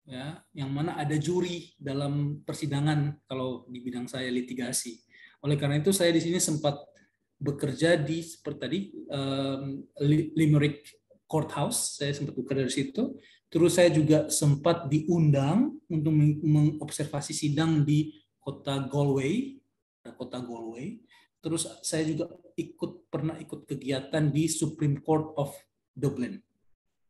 S4: ya, yang mana ada juri dalam persidangan kalau di bidang saya litigasi. Oleh karena itu saya di sini sempat bekerja di seperti tadi Limerick Courthouse, saya sempat bekerja di situ. Terus saya juga sempat diundang untuk mengobservasi sidang di kota Galway. Terus saya juga pernah ikut kegiatan di Supreme Court of Dublin.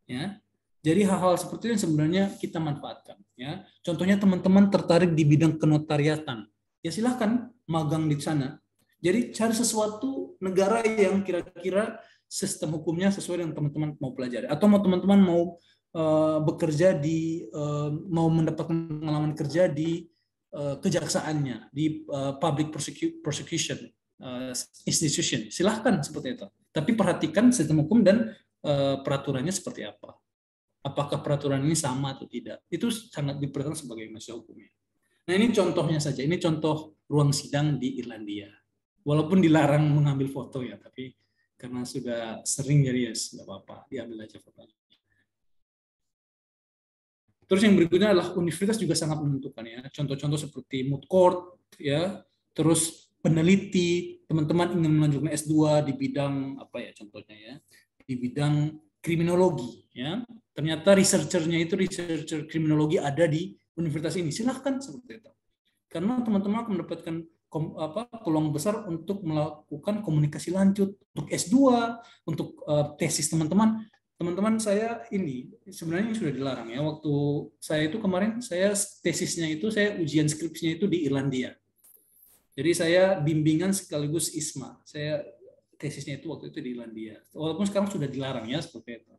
S4: Ya. Jadi hal-hal seperti ini sebenarnya kita manfaatkan. Ya. Contohnya teman-teman tertarik di bidang kenotariatan, ya silahkan magang di sana. Jadi cari sesuatu negara yang kira-kira sistem hukumnya sesuai dengan teman-teman mau pelajari. Atau teman-teman mau bekerja mau mendapatkan pengalaman kerja di kejaksaannya, di public prosecution institution. Silahkan seperti itu. Tapi perhatikan sistem hukum dan peraturannya seperti apa. Apakah peraturan ini sama atau tidak. Itu sangat diperhatikan sebagai mahasiswa hukumnya. Nah ini contohnya saja. Ini contoh ruang sidang di Irlandia. Walaupun dilarang mengambil foto ya, tapi karena sudah sering jadi ya nggak apa-apa, diambil aja fotonya. Terus yang berikutnya adalah universitas juga sangat menentukan ya. Contoh-contoh seperti moot court ya, terus peneliti, teman-teman ingin melanjutkan S2 di bidang apa ya contohnya ya, di bidang kriminologi ya. Ternyata researcher kriminologi ada di universitas ini. Silahkan seperti itu. Karena teman-teman akan mendapatkan peluang besar untuk melakukan komunikasi lanjut untuk S2, untuk tesis teman-teman. Teman-teman saya ini sebenarnya sudah dilarang ya. Waktu saya itu kemarin saya tesisnya itu saya ujian skripsinya itu di Irlandia. Jadi saya bimbingan sekaligus ISMA. Saya tesisnya itu waktu itu di Irlandia. Walaupun sekarang sudah dilarang ya seperti itu.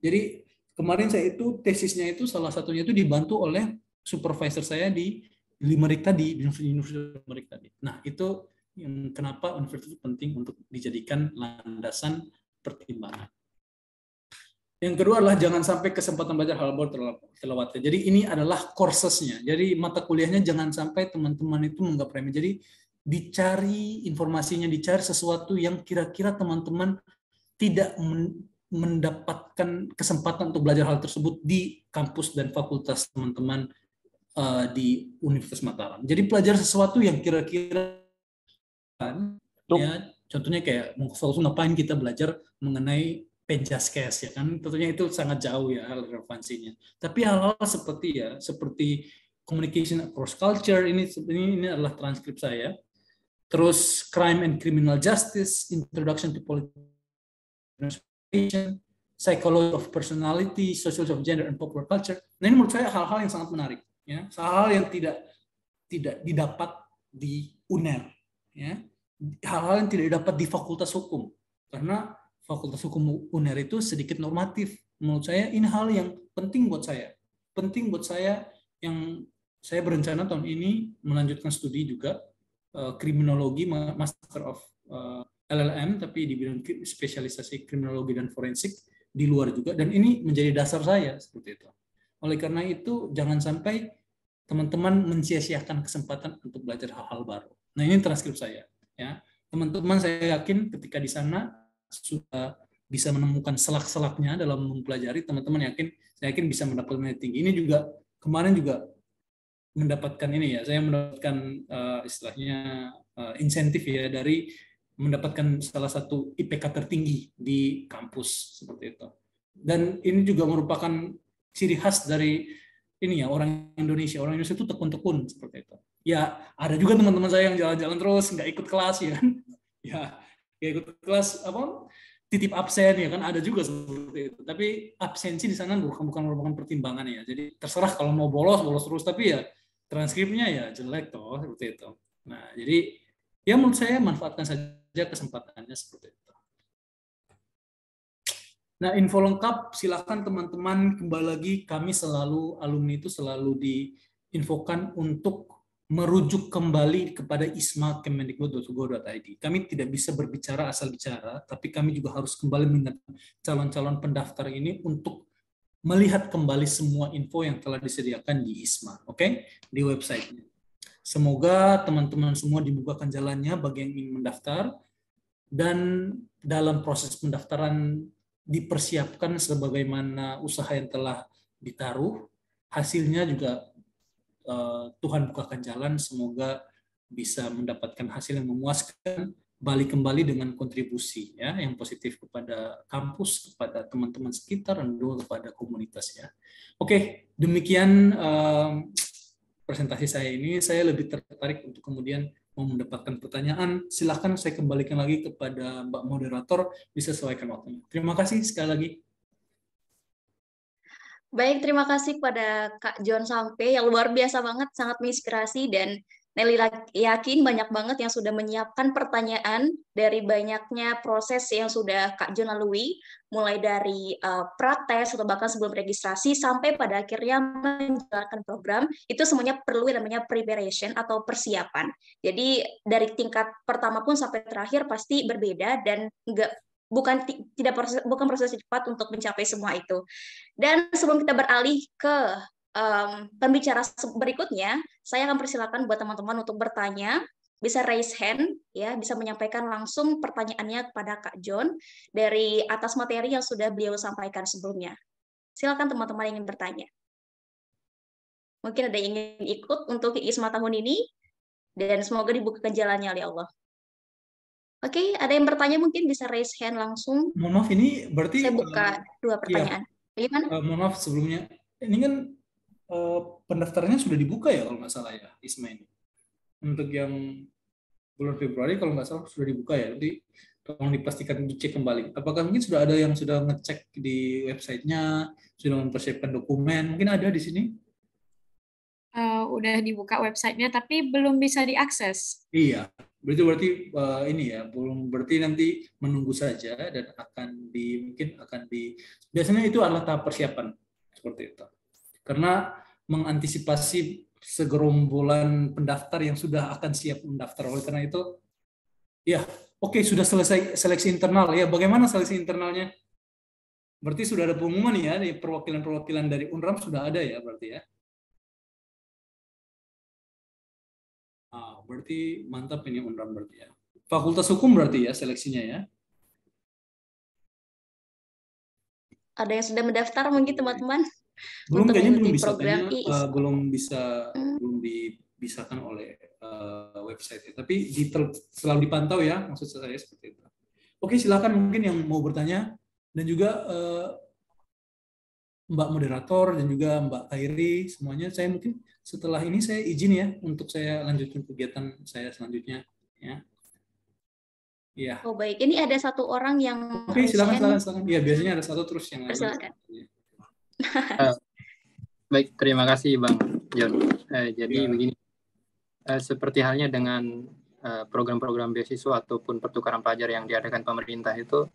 S4: Jadi kemarin saya itu tesisnya itu salah satunya itu dibantu oleh supervisor saya di Limerick tadi, di Universitas Limerick tadi. Nah, itu yang kenapa universitas itu penting untuk dijadikan landasan pertimbangan. Yang kedua adalah jangan sampai kesempatan belajar hal baru terlewatkan. Jadi ini adalah courses-nya. Jadi mata kuliahnya jangan sampai teman-teman itu menganggap remeh. Jadi dicari informasinya, dicari sesuatu yang kira-kira teman-teman tidak mendapatkan kesempatan untuk belajar hal tersebut di kampus dan fakultas teman-teman di Universitas Mataram. Jadi pelajari sesuatu yang kira-kira ya, contohnya kayak ngapain kita belajar mengenai Penjaskes ya kan, tentunya itu sangat jauh ya relevansinya. Tapi hal-hal seperti communication across culture ini adalah transkrip saya. Terus crime and criminal justice, introduction to political psychology of personality, sociology of gender and popular culture. Nah ini menurut saya hal-hal yang sangat menarik ya, hal-hal yang tidak didapat di UNER ya, hal-hal yang tidak didapat di Fakultas Hukum karena Fakultas Hukum UNER itu sedikit normatif. Menurut saya ini hal yang penting buat saya. Penting buat saya yang saya berencana tahun ini melanjutkan studi juga kriminologi, Master of LLM, tapi di bidang spesialisasi kriminologi dan forensik di luar juga. Dan ini menjadi dasar saya seperti itu. Oleh karena itu jangan sampai teman-teman mencia-siakan kesempatan untuk belajar hal-hal baru. Nah ini transkrip saya. Ya, teman-teman saya yakin ketika di sana sudah bisa menemukan selak-selaknya dalam mempelajari, teman-teman saya yakin bisa mendapatkan nilai tinggi. Ini juga kemarin juga mendapatkan ini ya, saya mendapatkan istilahnya insentif ya dari mendapatkan salah satu IPK tertinggi di kampus seperti itu. Dan ini juga merupakan ciri khas dari ini ya orang Indonesia itu tekun-tekun seperti itu. Ya ada juga teman-teman saya yang jalan-jalan terus nggak ikut kelas ya kan, ya ikut kelas titip absen ya kan, ada juga seperti itu. Tapi absensi di sana bukan merupakan pertimbangan ya. Jadi terserah kalau mau bolos terus, tapi ya transkripnya ya jelek toh seperti itu. Nah jadi ya menurut saya manfaatkan saja kesempatannya seperti itu. Nah info lengkap silakan teman-teman, kembali lagi kami alumni itu selalu diinfokan untuk merujuk kembali kepada isma.kemendikbud.go.id. Kami tidak bisa berbicara asal bicara, tapi kami juga harus kembali mengingatkan calon-calon pendaftar ini untuk melihat kembali semua info yang telah disediakan di ISMA, oke? Di websitenya. Semoga teman-teman semua dibukakan jalannya bagi yang ingin mendaftar, dan dalam proses pendaftaran dipersiapkan sebagaimana usaha yang telah ditaruh, hasilnya juga Tuhan bukakan jalan, semoga bisa mendapatkan hasil yang memuaskan, balik kembali dengan kontribusi ya yang positif kepada kampus, kepada teman-teman sekitar, dan juga kepada komunitas ya. Oke, demikian presentasi saya ini. Saya lebih tertarik untuk kemudian mau mendapatkan pertanyaan. Silahkan saya kembalikan lagi kepada Mbak Moderator, disesuaikan waktunya. Terima kasih sekali lagi.
S1: Baik, terima kasih pada Kak John Sampe yang luar biasa banget, sangat menginspirasi, dan Nelly yakin banyak banget yang sudah menyiapkan pertanyaan dari banyaknya proses yang sudah Kak John lalui, mulai dari prates atau bahkan sebelum registrasi sampai pada akhirnya menjalankan program. Itu semuanya perlu namanya preparation atau persiapan. Jadi dari tingkat pertama pun sampai terakhir pasti berbeda dan bukan proses cepat untuk mencapai semua itu. Dan sebelum kita beralih ke pembicara berikutnya, saya akan persilakan buat teman-teman untuk bertanya, bisa raise hand ya, bisa menyampaikan langsung pertanyaannya kepada Kak John dari atas materi yang sudah beliau sampaikan sebelumnya. Silakan teman-teman yang ingin bertanya. Mungkin ada yang ingin ikut untuk ISMA tahun ini, dan semoga dibukakan jalannya oleh Allah. Oke, ada yang bertanya mungkin bisa raise hand langsung.
S4: Mohon maaf, ini berarti
S1: Saya buka 2 pertanyaan. Bagaimana?
S4: mohon maaf sebelumnya. Ini kan pendaftarannya sudah dibuka ya kalau nggak salah ya, ISMA ini. Untuk yang bulan Februari kalau nggak salah sudah dibuka ya. Jadi tolong dipastikan dicek kembali. Apakah mungkin sudah ada yang sudah ngecek di websitenya, sudah mempersiapkan dokumen? Mungkin ada di sini?
S5: Udah dibuka websitenya tapi belum bisa diakses.
S4: Iya, berarti ini ya, belum, berarti nanti menunggu saja dan biasanya itu adalah tahap persiapan seperti itu. Karena mengantisipasi segerombolan pendaftar yang sudah akan siap mendaftar. Oleh karena itu, ya, oke, sudah selesai seleksi internal ya. Bagaimana seleksi internalnya? Berarti sudah ada pengumuman ya, di perwakilan-perwakilan dari UNRAM sudah ada ya, berarti ya. Berarti mantap ini UNRAM berarti ya. Fakultas Hukum berarti ya seleksinya ya.
S1: Ada yang sudah mendaftar mungkin teman-teman?
S4: Belum,
S1: untuk
S4: kayaknya belum
S1: mengikuti
S4: bisa,
S1: program
S4: belum dipisahkan oleh website ya. Tapi selalu dipantau ya, maksud saya seperti itu. Oke, silakan mungkin yang mau bertanya, dan juga Mbak moderator dan juga Mbak Khairi, semuanya saya mungkin setelah ini saya izin ya untuk saya lanjutkan kegiatan saya selanjutnya ya. Iya.
S1: Oh baik, ini ada satu orang yang
S4: Oke, silakan. Iya, biasanya ada satu terus yang lain.
S1: Silakan.
S6: Baik, terima kasih Bang John. Jadi begini, seperti halnya dengan program-program beasiswa ataupun pertukaran pelajar yang diadakan pemerintah itu,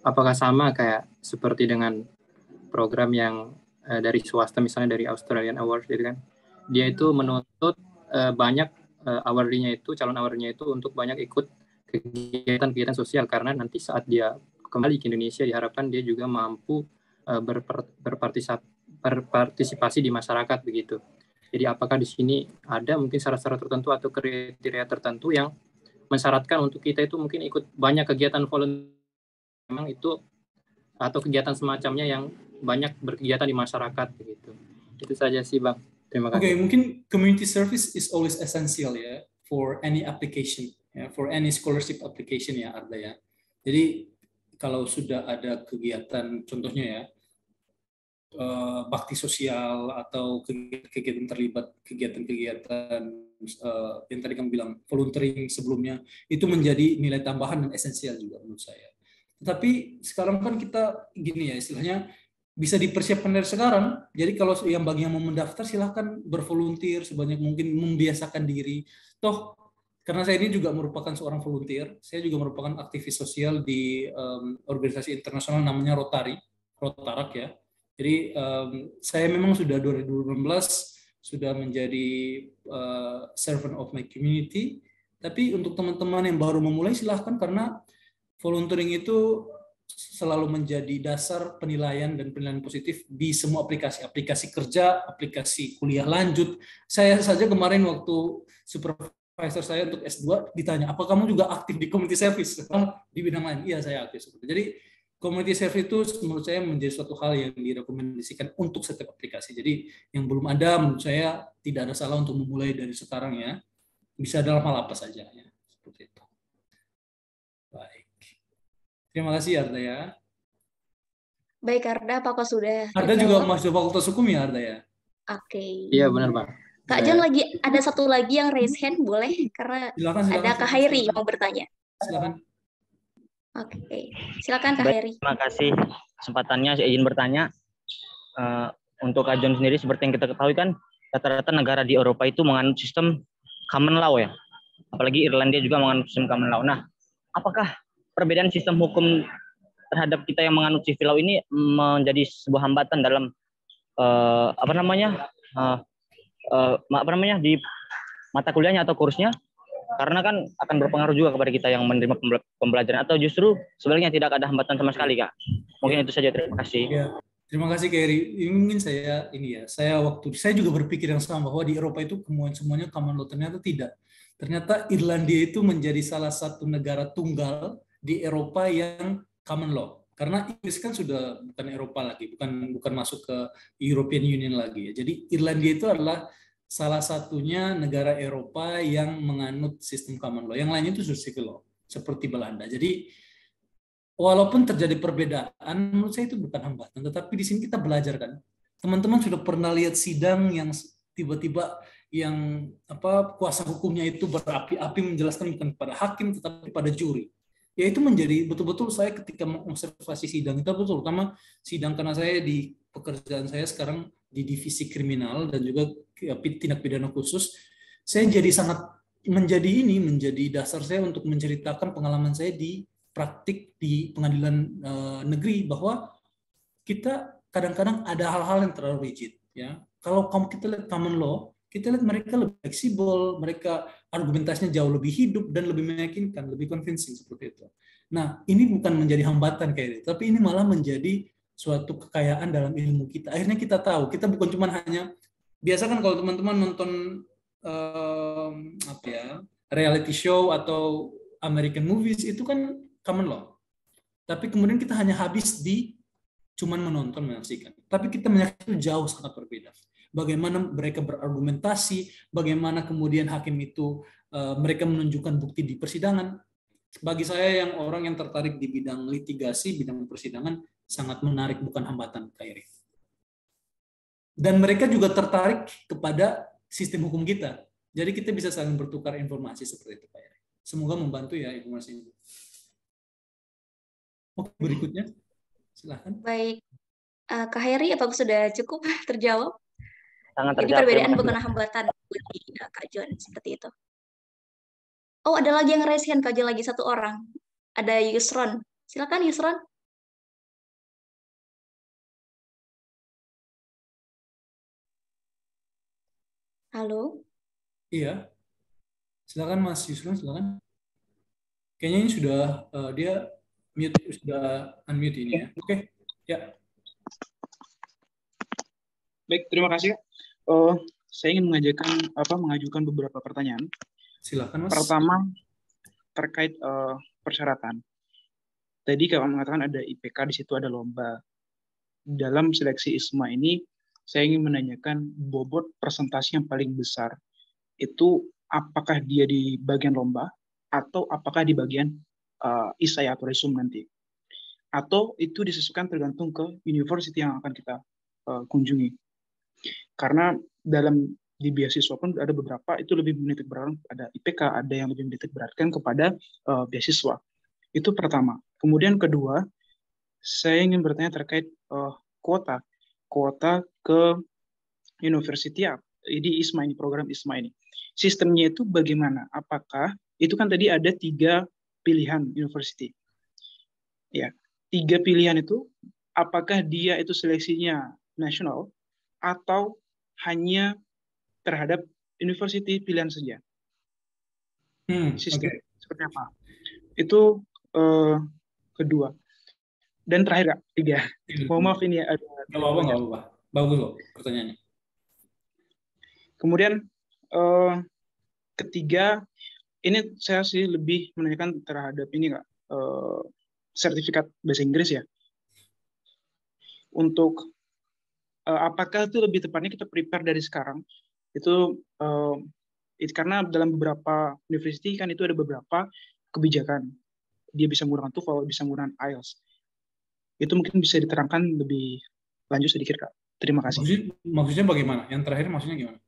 S6: apakah sama kayak seperti dengan program yang dari swasta, misalnya dari Australian Awards gitu kan? Dia itu menuntut banyak awardee-nya itu, calon awardee-nya itu untuk banyak ikut kegiatan-kegiatan sosial, karena nanti saat dia kembali ke Indonesia diharapkan dia juga mampu berpartisipasi di masyarakat begitu. Jadi apakah di sini ada mungkin syarat-syarat tertentu atau kriteria tertentu yang mensyaratkan untuk kita itu mungkin ikut banyak kegiatan volunteer memang itu, atau kegiatan semacamnya yang banyak berkegiatan di masyarakat begitu. Itu saja sih Bang. Terima kasih.
S4: Oke, mungkin community service is always essential ya for any application, ya, for any scholarship application ya Arda ya. Jadi kalau sudah ada kegiatan, contohnya ya bakti sosial atau kegiatan terlibat kegiatan-kegiatan yang tadi kamu bilang volunteering sebelumnya, itu menjadi nilai tambahan dan esensial juga menurut saya. Tetapi sekarang kan kita gini ya, istilahnya bisa dipersiapkan dari sekarang. Jadi kalau yang bagi yang mau mendaftar silahkan bervolunteer sebanyak mungkin, membiasakan diri. Toh karena saya ini juga merupakan seorang volunteer, saya juga merupakan aktivis sosial di organisasi internasional namanya Rotarak ya. Jadi saya memang sudah 2016 sudah menjadi servant of my community. Tapi untuk teman-teman yang baru memulai silahkan, karena volunteering itu selalu menjadi dasar penilaian dan penilaian positif di semua aplikasi kerja, aplikasi kuliah lanjut. Saya saja kemarin waktu supervisor saya untuk S2 ditanya, apa kamu juga aktif di community service di bidang lain? Iya, saya aktif. Jadi community service itu menurut saya menjadi suatu hal yang direkomendasikan untuk setiap aplikasi. Jadi yang belum ada, menurut saya tidak ada salah untuk memulai dari sekarang ya. Bisa dalam hal apa saja ya, seperti itu. Baik. Terima kasih Arda ya.
S1: Baik Arda, apakah sudah
S4: Arda juga masuk Fakultas Hukum ya Arda ya?
S1: Oke.
S6: Iya benar Bang.
S1: Kak John lagi ada satu lagi yang raise hand, boleh? Karena
S4: silakan,
S1: ada Kak Hairi yang mau bertanya.
S4: Silakan.
S1: Oke, silakan Kak Hairi.
S3: Terima kasih kesempatannya, saya izin bertanya. Untuk Kak John sendiri, seperti yang kita ketahui kan, rata-rata negara di Eropa itu menganut sistem common law ya. Apalagi Irlandia juga menganut sistem common law. Nah, apakah perbedaan sistem hukum terhadap kita yang menganut civil law ini menjadi sebuah hambatan dalam di mata kuliahnya atau kursnya? Karena kan akan berpengaruh juga kepada kita yang menerima pembelajaran, atau justru sebaliknya tidak ada hambatan sama sekali Kak. Mungkin itu saja, terima kasih.
S4: Ya, terima kasih Kak Eri. Mungkin saya juga berpikir yang sama, bahwa di Eropa itu semuanya common law. Ternyata tidak. Ternyata Irlandia itu menjadi salah satu negara tunggal di Eropa yang common law. karena Inggris kan sudah bukan Eropa lagi, bukan masuk ke European Union lagi ya. Jadi Irlandia itu adalah salah satunya negara Eropa yang menganut sistem common law. Yang lainnya itu sudah civil law, seperti Belanda. Jadi walaupun terjadi perbedaan, menurut saya itu bukan hambatan. Tetapi di sini kita belajar kan. Teman-teman sudah pernah lihat sidang yang tiba-tiba yang kuasa hukumnya itu berapi-api menjelaskan bukan pada hakim tetapi pada juri. Ya itu menjadi betul-betul saya ketika mengobservasi sidang itu betul, terutama sidang karena saya di pekerjaan saya sekarang di divisi kriminal dan juga tindak pidana khusus, saya jadi sangat menjadi dasar saya untuk menceritakan pengalaman saya di praktik di pengadilan negeri bahwa kita kadang-kadang ada hal-hal yang terlalu rigid ya. Kalau kita lihat common law, kita lihat mereka lebih fleksibel, mereka argumentasinya jauh lebih hidup dan lebih meyakinkan, lebih convincing seperti itu. Nah, ini bukan menjadi hambatan kayak itu, tapi ini malah menjadi suatu kekayaan dalam ilmu kita. Akhirnya kita tahu, kita bukan cuma hanya biasa kan kalau teman-teman nonton reality show atau American movies itu kan common law. Tapi kemudian kita hanya habis di cuman menonton, menyaksikan. Tapi kita menyaksikan itu jauh sangat berbeda. Bagaimana mereka berargumentasi, bagaimana kemudian hakim itu mereka menunjukkan bukti di persidangan. Bagi saya yang orang yang tertarik di bidang litigasi, bidang persidangan sangat menarik, bukan hambatan, Kak Eri. Dan mereka juga tertarik kepada sistem hukum kita. Jadi kita bisa saling bertukar informasi seperti itu, Kak Eri. Semoga membantu ya informasi ini. Oke, berikutnya. Silahkan.
S1: Baik. Kak Heri, apakah sudah cukup terjawab?
S3: Sangat
S1: Jadi
S3: terjawab.
S1: perbedaan bukan hambatan bagi Kak John, seperti itu. Oh, ada lagi yang raise hand, Kak John, lagi satu orang. Ada Yusron. Silakan Yusron. Halo.
S4: Iya. Silakan Mas Yusron, silakan. Kayaknya ini sudah dia mute, sudah unmute ini ya. Oke. Ya.
S7: Baik, terima kasih. Saya ingin mengajukan beberapa pertanyaan.
S4: Silakan Mas.
S7: Pertama, terkait persyaratan. Tadi kalau mengatakan ada IPK, di situ ada lomba. Dalam seleksi ISMA ini, saya ingin menanyakan bobot presentasi yang paling besar. Itu apakah dia di bagian lomba, atau apakah di bagian isai atau resume nanti. Atau itu disesuaikan tergantung ke university yang akan kita kunjungi. Karena di beasiswa pun ada beberapa itu lebih menitik beratkan pada IPK, ada yang lebih menitik beratkan kepada beasiswa. Itu pertama. Kemudian kedua, saya ingin bertanya terkait kuota ke university di ISMA ini, program ISMA ini. Sistemnya itu bagaimana? Apakah itu kan tadi ada 3 pilihan university. Ya, 3 pilihan itu apakah dia itu seleksinya nasional atau hanya terhadap university pilihan saja? Sistem seperti apa? Itu kedua. Dan terakhir, Kak, 3. Mohon maaf ini ada.
S4: Nggak apa-apa. Bagus loh pertanyaannya.
S7: Kemudian ketiga, ini saya sih lebih menanyakan terhadap ini, Kak, sertifikat bahasa Inggris ya. Untuk apakah itu lebih tepatnya kita prepare dari sekarang? Itu karena dalam beberapa university kan itu ada beberapa kebijakan. Dia bisa menggunakan TOEFL, bisa menggunakan IELTS. Itu mungkin bisa diterangkan lebih lanjut sedikit, Kak. Terima kasih.
S4: Maksudnya bagaimana? Yang terakhir maksudnya gimana?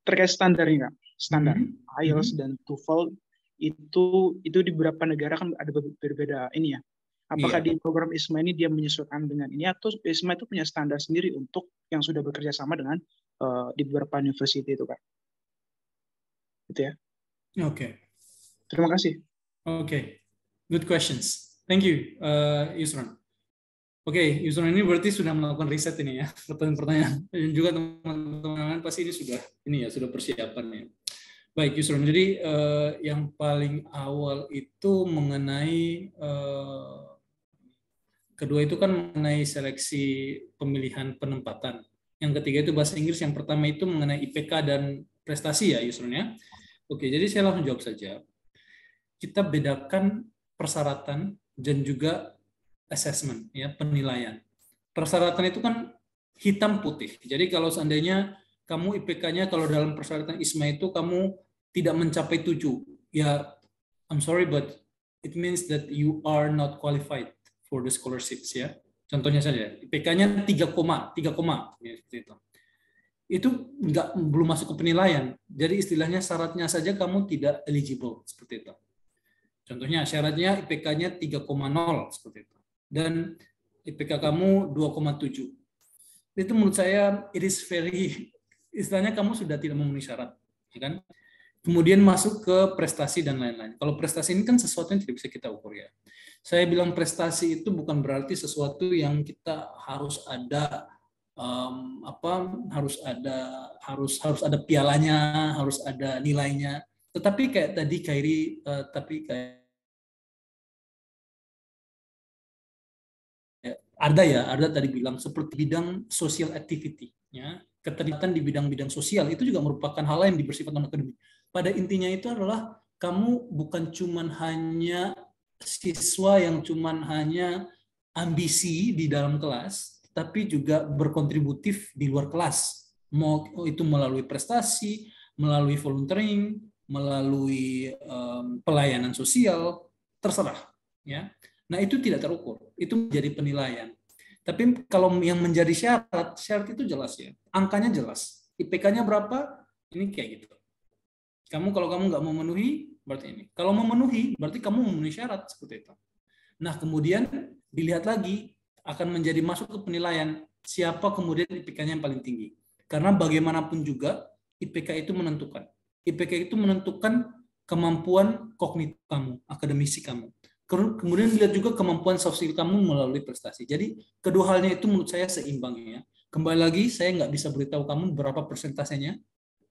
S7: Terkait standarnya, Kak. Standar IELTS dan TOEFL itu di beberapa negara kan ada berbeda ini ya. Apakah di program ISMA ini dia menyesuaikan dengan ini, atau ISMA itu punya standar sendiri untuk yang sudah bekerja sama dengan di beberapa university itu, Kak? Gitu ya.
S4: Oke.
S7: Terima kasih.
S4: Oke. Good questions. Thank you, Yusron. Oke, Yusron ini berarti sudah melakukan riset ini ya, pertanyaan-pertanyaan. Dan juga teman-teman pasti ini sudah persiapan ya. Baik, Yusron. Jadi yang paling awal itu mengenai kedua itu kan mengenai seleksi pemilihan penempatan. Yang ketiga itu bahasa Inggris. Yang pertama itu mengenai IPK dan prestasi ya, Yusron ya. Oke, jadi saya langsung jawab saja. Kita bedakan persyaratan dan juga assessment, ya, penilaian. Persyaratan itu kan hitam putih. Jadi kalau seandainya kamu IPK-nya kalau dalam persyaratan ISMA itu kamu tidak mencapai 7, ya I'm sorry but it means that you are not qualified for the scholarships, ya. Contohnya saja, IPK-nya 3, ya, seperti itu. Itu belum masuk ke penilaian. Jadi istilahnya syaratnya saja kamu tidak eligible, seperti itu. Contohnya syaratnya IPK-nya 3,0 seperti itu. Dan IPK kamu 2,7. Itu menurut saya it is very, istilahnya kamu sudah tidak memenuhi syarat, ya kan? Kemudian masuk ke prestasi dan lain-lain. Kalau prestasi ini kan sesuatu yang tidak bisa kita ukur, ya. Saya bilang prestasi itu bukan berarti sesuatu yang kita harus ada harus ada pialanya, harus ada nilainya. Tetapi kayak tadi Khairi, ada tadi bilang seperti bidang social activity, ya, keterlibatan di bidang-bidang sosial itu juga merupakan hal yang bersifat non-akademik. Pada intinya itu adalah kamu bukan cuman hanya siswa yang cuman hanya ambisi di dalam kelas, tapi juga berkontributif di luar kelas. Mau itu melalui prestasi, melalui volunteering, melalui pelayanan sosial, terserah, ya. Nah, itu tidak terukur. Itu menjadi penilaian. Tapi kalau yang menjadi syarat itu jelas, ya. Angkanya jelas. IPK-nya berapa? Ini kayak gitu. Kalau kamu nggak memenuhi, berarti ini. Kalau memenuhi, berarti kamu memenuhi syarat, seperti itu. Nah, kemudian dilihat lagi, akan menjadi masuk ke penilaian siapa kemudian IPK-nya yang paling tinggi. Karena bagaimanapun juga, IPK itu menentukan. IPK itu menentukan kemampuan kognitif kamu, akademisi kamu. Kemudian dilihat juga kemampuan soft skill kamu melalui prestasi. Jadi kedua halnya itu menurut saya seimbang, ya. Kembali lagi, saya nggak bisa beritahu kamu berapa persentasenya,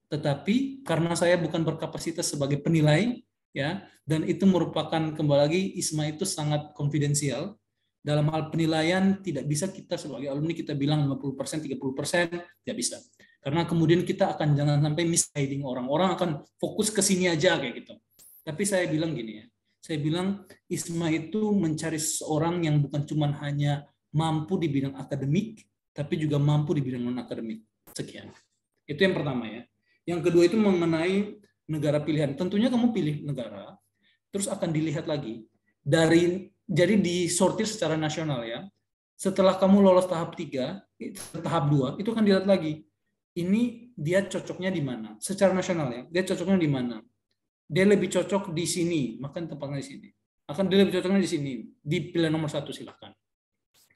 S4: tetapi karena saya bukan berkapasitas sebagai penilai, ya, dan itu merupakan, kembali lagi, ISMA itu sangat konfidensial. Dalam hal penilaian tidak bisa kita sebagai alumni kita bilang 50%, 30%, tidak bisa. Karena kemudian kita akan jangan sampai misleading orang akan fokus ke sini aja kayak gitu. Tapi saya bilang gini, ya. Saya bilang ISMA itu mencari seorang yang bukan cuma hanya mampu di bidang akademik, tapi juga mampu di bidang non-akademik. Sekian. Itu yang pertama, ya. Yang kedua itu mengenai negara pilihan. Tentunya kamu pilih negara, terus akan dilihat lagi. Jadi disortir secara nasional, ya. Setelah kamu lolos tahap 3, tahap 2, itu akan dilihat lagi. Ini dia cocoknya di mana? Secara nasional, ya. Dia cocoknya di mana? Dia lebih cocok di sini, maka tempatnya di sini. Akan dia lebih cocoknya di sini, di pilihan nomor 1 silakan.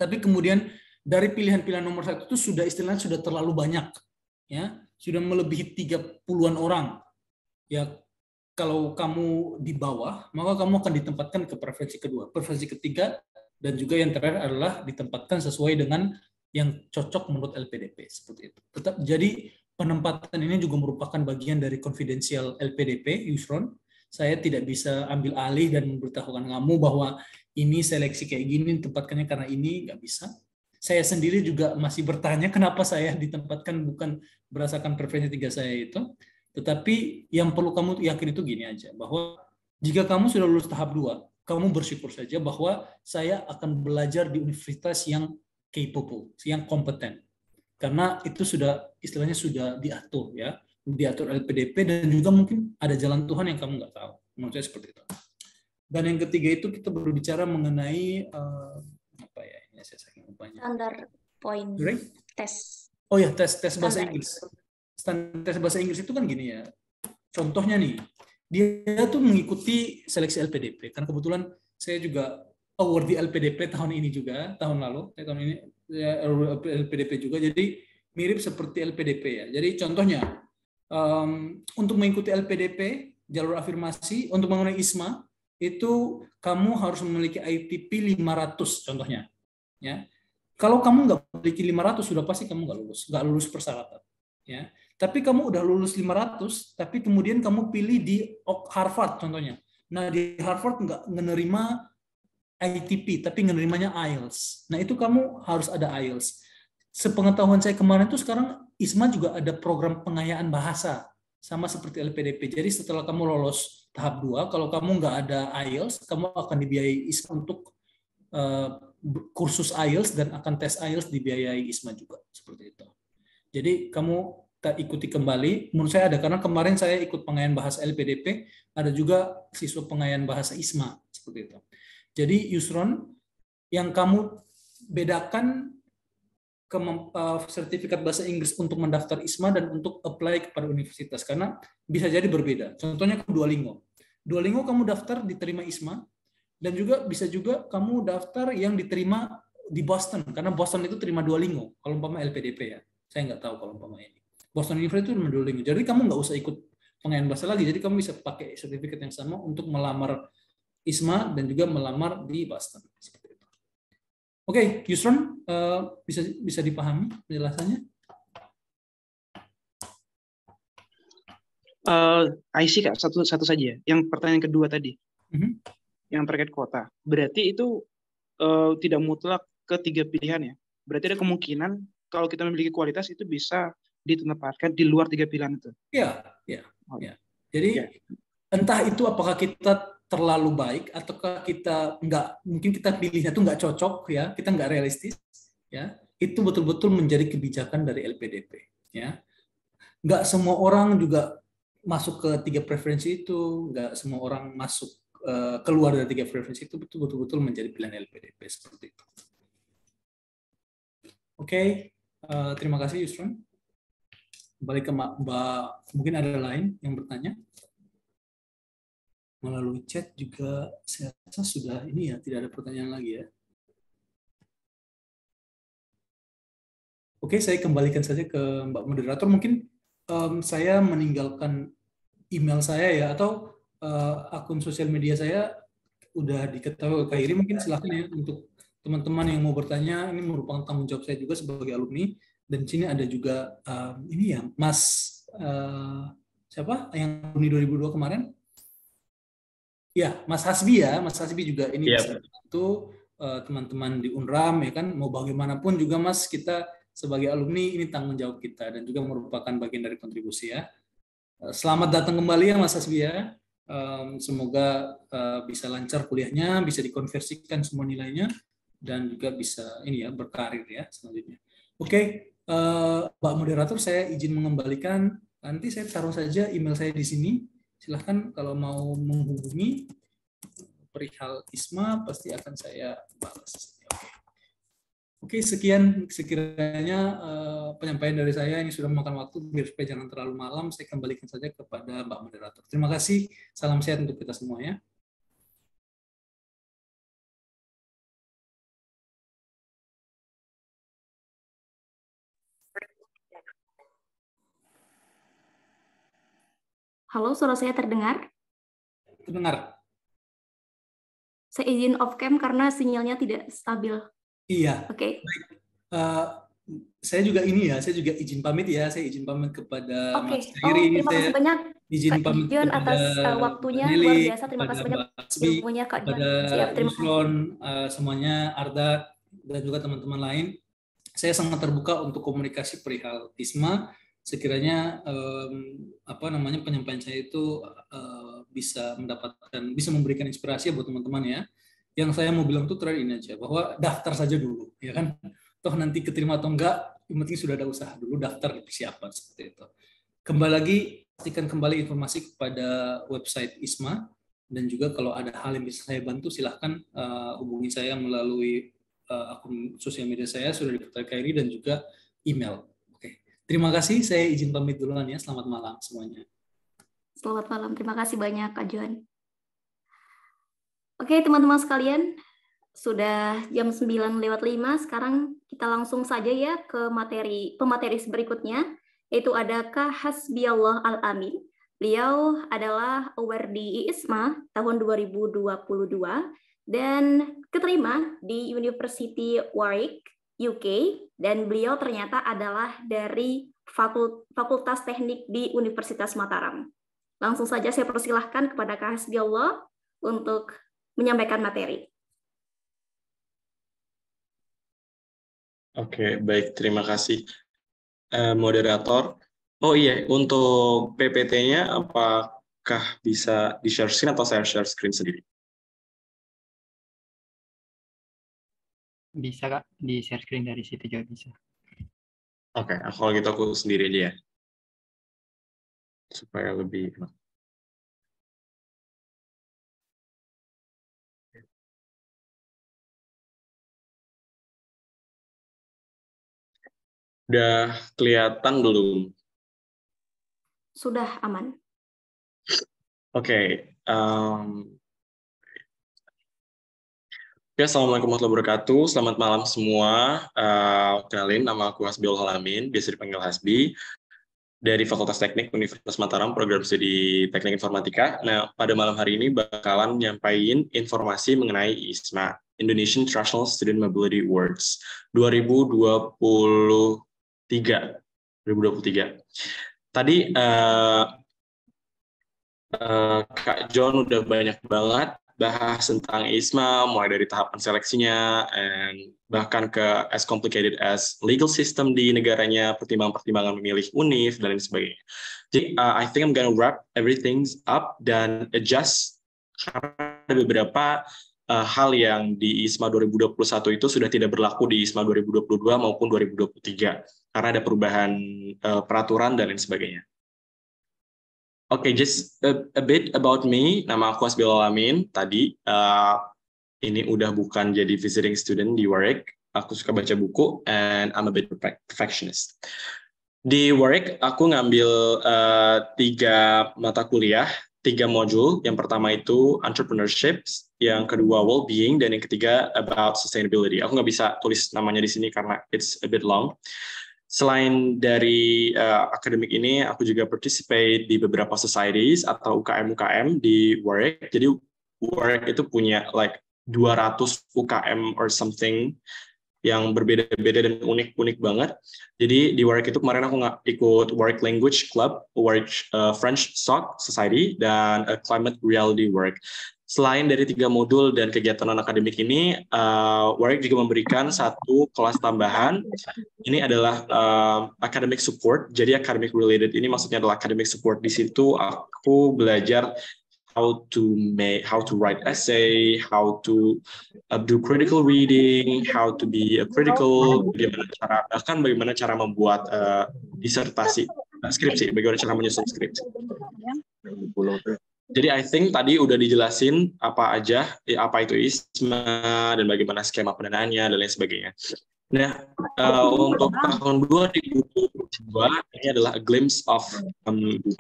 S4: Tapi kemudian dari pilihan-pilihan nomor 1 itu istilahnya sudah terlalu banyak, ya, sudah melebihi 30-an orang. Ya, kalau kamu di bawah, maka kamu akan ditempatkan ke preferensi kedua, preferensi ketiga, dan juga yang terakhir adalah ditempatkan sesuai dengan yang cocok menurut LPDP, seperti itu. Jadi penempatan ini juga merupakan bagian dari konfidensial LPDP, Yusron. Saya tidak bisa ambil alih dan memberitahukan kamu bahwa ini seleksi kayak gini, tempatkannya karena ini, nggak bisa. Saya sendiri juga masih bertanya kenapa saya ditempatkan bukan berdasarkan preferensi 3 saya itu. Tetapi yang perlu kamu yakin itu gini aja, bahwa jika kamu sudah lulus tahap 2, kamu bersyukur saja bahwa saya akan belajar di universitas yang capable, yang kompeten. Karena itu sudah istilahnya sudah diatur, ya, diatur LPDP, dan juga mungkin ada jalan Tuhan yang kamu nggak tahu. Menurut saya seperti itu. Dan yang ketiga itu kita berbicara mengenai apa ya? Ini saya saking lupanya.
S1: Standar point tes.
S4: Oh ya, tes bahasa Inggris. Tes bahasa Inggris itu kan gini, ya. Contohnya nih, dia tuh mengikuti seleksi LPDP. Karena kebetulan saya juga award di LPDP tahun ini juga, tahun lalu, tahun ini LPDP juga, jadi mirip seperti LPDP, ya. Jadi contohnya, untuk mengikuti LPDP, jalur afirmasi, untuk mengenai ISMA, itu kamu harus memiliki ITP 500 contohnya. Ya. Kalau kamu nggak memiliki 500, sudah pasti kamu nggak lulus persyaratan. Ya. Tapi kamu udah lulus 500, tapi kemudian kamu pilih di Harvard contohnya. Nah, di Harvard nggak menerima ITP, tapi menerimanya IELTS. Nah, itu kamu harus ada IELTS. Sepengetahuan saya kemarin itu sekarang ISMA juga ada program pengayaan bahasa, sama seperti LPDP. Jadi setelah kamu lolos tahap 2, kalau kamu nggak ada IELTS, kamu akan dibiayai ISMA untuk kursus IELTS dan akan tes IELTS dibiayai ISMA juga, seperti itu. Jadi kamu ikuti kembali, menurut saya ada, karena kemarin saya ikut pengayaan bahasa LPDP, ada juga siswa pengayaan bahasa ISMA, seperti itu. Jadi Yusron, yang kamu bedakan sertifikat bahasa Inggris untuk mendaftar ISMA dan untuk apply kepada universitas, karena bisa jadi berbeda. Contohnya Duolingo. Duolingo kamu daftar diterima ISMA, dan juga bisa juga kamu daftar yang diterima di Boston, karena Boston itu terima Duolingo, kalau umpama LPDP ya. Saya nggak tahu kalau umpama ini. Boston University itu terima Duolingo. Jadi kamu nggak usah ikut pengayaan bahasa lagi, jadi kamu bisa pakai sertifikat yang sama untuk melamar ISMA dan juga melamar di Boston. Seperti itu. Oke, Yusron, bisa dipahami penjelasannya?
S7: I see, Kak, satu saja. Yang pertanyaan kedua tadi, yang terkait kuota. Berarti itu tidak mutlak ketiga pilihan ya. Berarti ada kemungkinan kalau kita memiliki kualitas itu bisa ditempatkan di luar 3 pilihan itu.
S4: Iya. Jadi entah itu apakah kita terlalu baik ataukah kita mungkin kita pilihnya itu nggak cocok ya, kita nggak realistis ya. Itu betul-betul menjadi kebijakan dari LPDP ya. Nggak semua orang juga masuk ke 3 preferensi itu, nggak semua orang masuk keluar dari 3 preferensi itu, betul-betul menjadi pilihan LPDP seperti itu. Oke, terima kasih Yusron. Kembali ke Mbak, mungkin ada lain yang bertanya? Melalui chat juga saya rasa sudah ini ya, tidak ada pertanyaan lagi ya. Oke, saya kembalikan saja ke Mbak Moderator. Mungkin saya meninggalkan email saya ya, atau akun sosial media saya udah diketahui Kak Iri. Mungkin silakan ya untuk teman-teman yang mau bertanya. Ini merupakan tanggung jawab saya juga sebagai alumni. Dan di sini ada juga ini ya, Mas siapa yang alumni 2002 kemarin? Ya, Mas Hasbi ya. Mas Hasbi juga ini bisa bantu teman-teman di Unram ya kan. Mau bagaimanapun juga Mas, kita sebagai alumni ini tanggung jawab kita dan juga merupakan bagian dari kontribusi ya. Selamat datang kembali ya Mas Hasbi ya. Semoga bisa lancar kuliahnya, bisa dikonversikan semua nilainya dan juga bisa ini ya berkarir ya selanjutnya. Oke, Pak Moderator, saya izin mengembalikan. Nanti saya taruh saja email saya di sini. Silahkan kalau mau menghubungi perihal ISMA pasti akan saya balas. Oke, sekian sekiranya penyampaian dari saya. Ini sudah memakan waktu, biar supaya jangan terlalu malam. Saya kembalikan saja kepada Mbak Moderator. Terima kasih. Salam sehat untuk kita semua ya.
S1: Halo, suara saya terdengar?
S4: Terdengar.
S1: Saya izin off cam karena sinyalnya tidak stabil.
S4: Iya.
S1: Oke.
S4: Saya juga ini ya, saya juga izin pamit ya. Saya izin pamit kepada Mas
S1: Terima
S4: Khairi.
S1: kasih banyak
S4: Izin
S1: Kak
S4: pamit
S1: John
S4: kepada
S1: atas waktunya
S4: Nelly,
S1: luar biasa. Terima
S4: kepada
S1: kasih banyak
S4: Mbak Hasbi,
S1: ilmunya Kak John.
S4: kepada
S1: Siap, terima kasih.
S4: Yusron, semuanya, Arda dan juga teman-teman lain. Saya sangat terbuka untuk komunikasi perihal ISMA. Sekiranya penyampaian saya itu bisa memberikan inspirasi buat teman-teman ya. Yang saya mau bilang itu terakhir ini aja, bahwa daftar saja dulu, ya kan? Toh nanti keterima atau enggak, yang penting sudah ada usaha dulu, daftar di persiapan seperti itu. Kembali lagi, pastikan kembali informasi kepada website ISMA, dan juga kalau ada hal yang bisa saya bantu, silahkan hubungi saya melalui akun sosial media saya, sudah diketahui Khairi, dan juga email. Oke. Terima kasih, saya izin pamit duluan ya. Selamat malam semuanya.
S1: Selamat malam, terima kasih banyak Kak John. Oke teman-teman sekalian, sudah jam 9:05, sekarang kita langsung saja ya ke pemateri berikutnya, yaitu ada Kak Hasbiallah Al-Amin. Beliau adalah award di ISMA tahun 2022 dan keterima di University Warwick, UK, dan beliau ternyata adalah dari Fakultas Teknik di Universitas Mataram. Langsung saja saya persilahkan kepada Kak Hasbiallah untuk menyampaikan materi.
S2: Oke, baik. Terima kasih, moderator. Oh iya, untuk PPT-nya apakah bisa di-share screen atau saya share screen sendiri?
S6: Bisa Kak, di share screen dari situ juga bisa.
S2: Oke, kalau gitu aku sendiri aja ya. Supaya lebih... Udah kelihatan belum?
S1: Sudah aman.
S2: Oke. Assalamualaikum warahmatullahi wabarakatuh. Selamat malam semua. Kenalin, nama aku Hasbiul Halamin, biasa dipanggil Hasbi, dari Fakultas Teknik Universitas Mataram, program studi Teknik Informatika. Nah, pada malam hari ini bakalan nyampain informasi mengenai ISMA, Indonesian International Student Mobility Awards 2023. Tadi Kak John udah banyak banget bahas tentang ISMA, mulai dari tahapan seleksinya, and bahkan ke as complicated as legal system di negaranya, pertimbangan-pertimbangan memilih univ, dan lain sebagainya. Jadi, I think I'm gonna wrap everything up dan adjust, karena ada beberapa hal yang di ISMA 2021 itu sudah tidak berlaku di ISMA 2022 maupun 2023, karena ada perubahan peraturan dan lain sebagainya. Oke, just a bit about me. Nama aku Hasbiul Halamin. Tadi ini udah bukan jadi visiting student di Warwick. Aku suka baca buku, and I'm a bit perfectionist. Di Warwick, aku ngambil 3 mata kuliah, 3 modul. Yang pertama itu entrepreneurship, yang kedua well-being, dan yang ketiga about sustainability. Aku nggak bisa tulis namanya di sini karena it's a bit long. Selain dari akademik ini, aku juga participate di beberapa societies atau UKM-UKM di Warwick. Jadi Warwick itu punya like 200 UKM or something yang berbeda-beda dan unik-unik banget. Jadi di Warwick itu kemarin aku ikut Warwick Language Club, Warwick French Stock Society, dan Climate Reality Warwick. Selain dari 3 modul dan kegiatan non-akademik ini, Warwick juga memberikan 1 kelas tambahan. Ini adalah academic support. Jadi academic related ini maksudnya adalah academic support. Di situ aku belajar how to write essay, how to do critical reading, how to be a critical, bagaimana cara membuat disertasi, skripsi, bagaimana cara menyusun skripsi. Jadi I think tadi udah dijelasin apa itu ISMA dan bagaimana skema pendanaannya dan lain sebagainya. Nah, untuk tahun 2022 ini adalah a glimpse of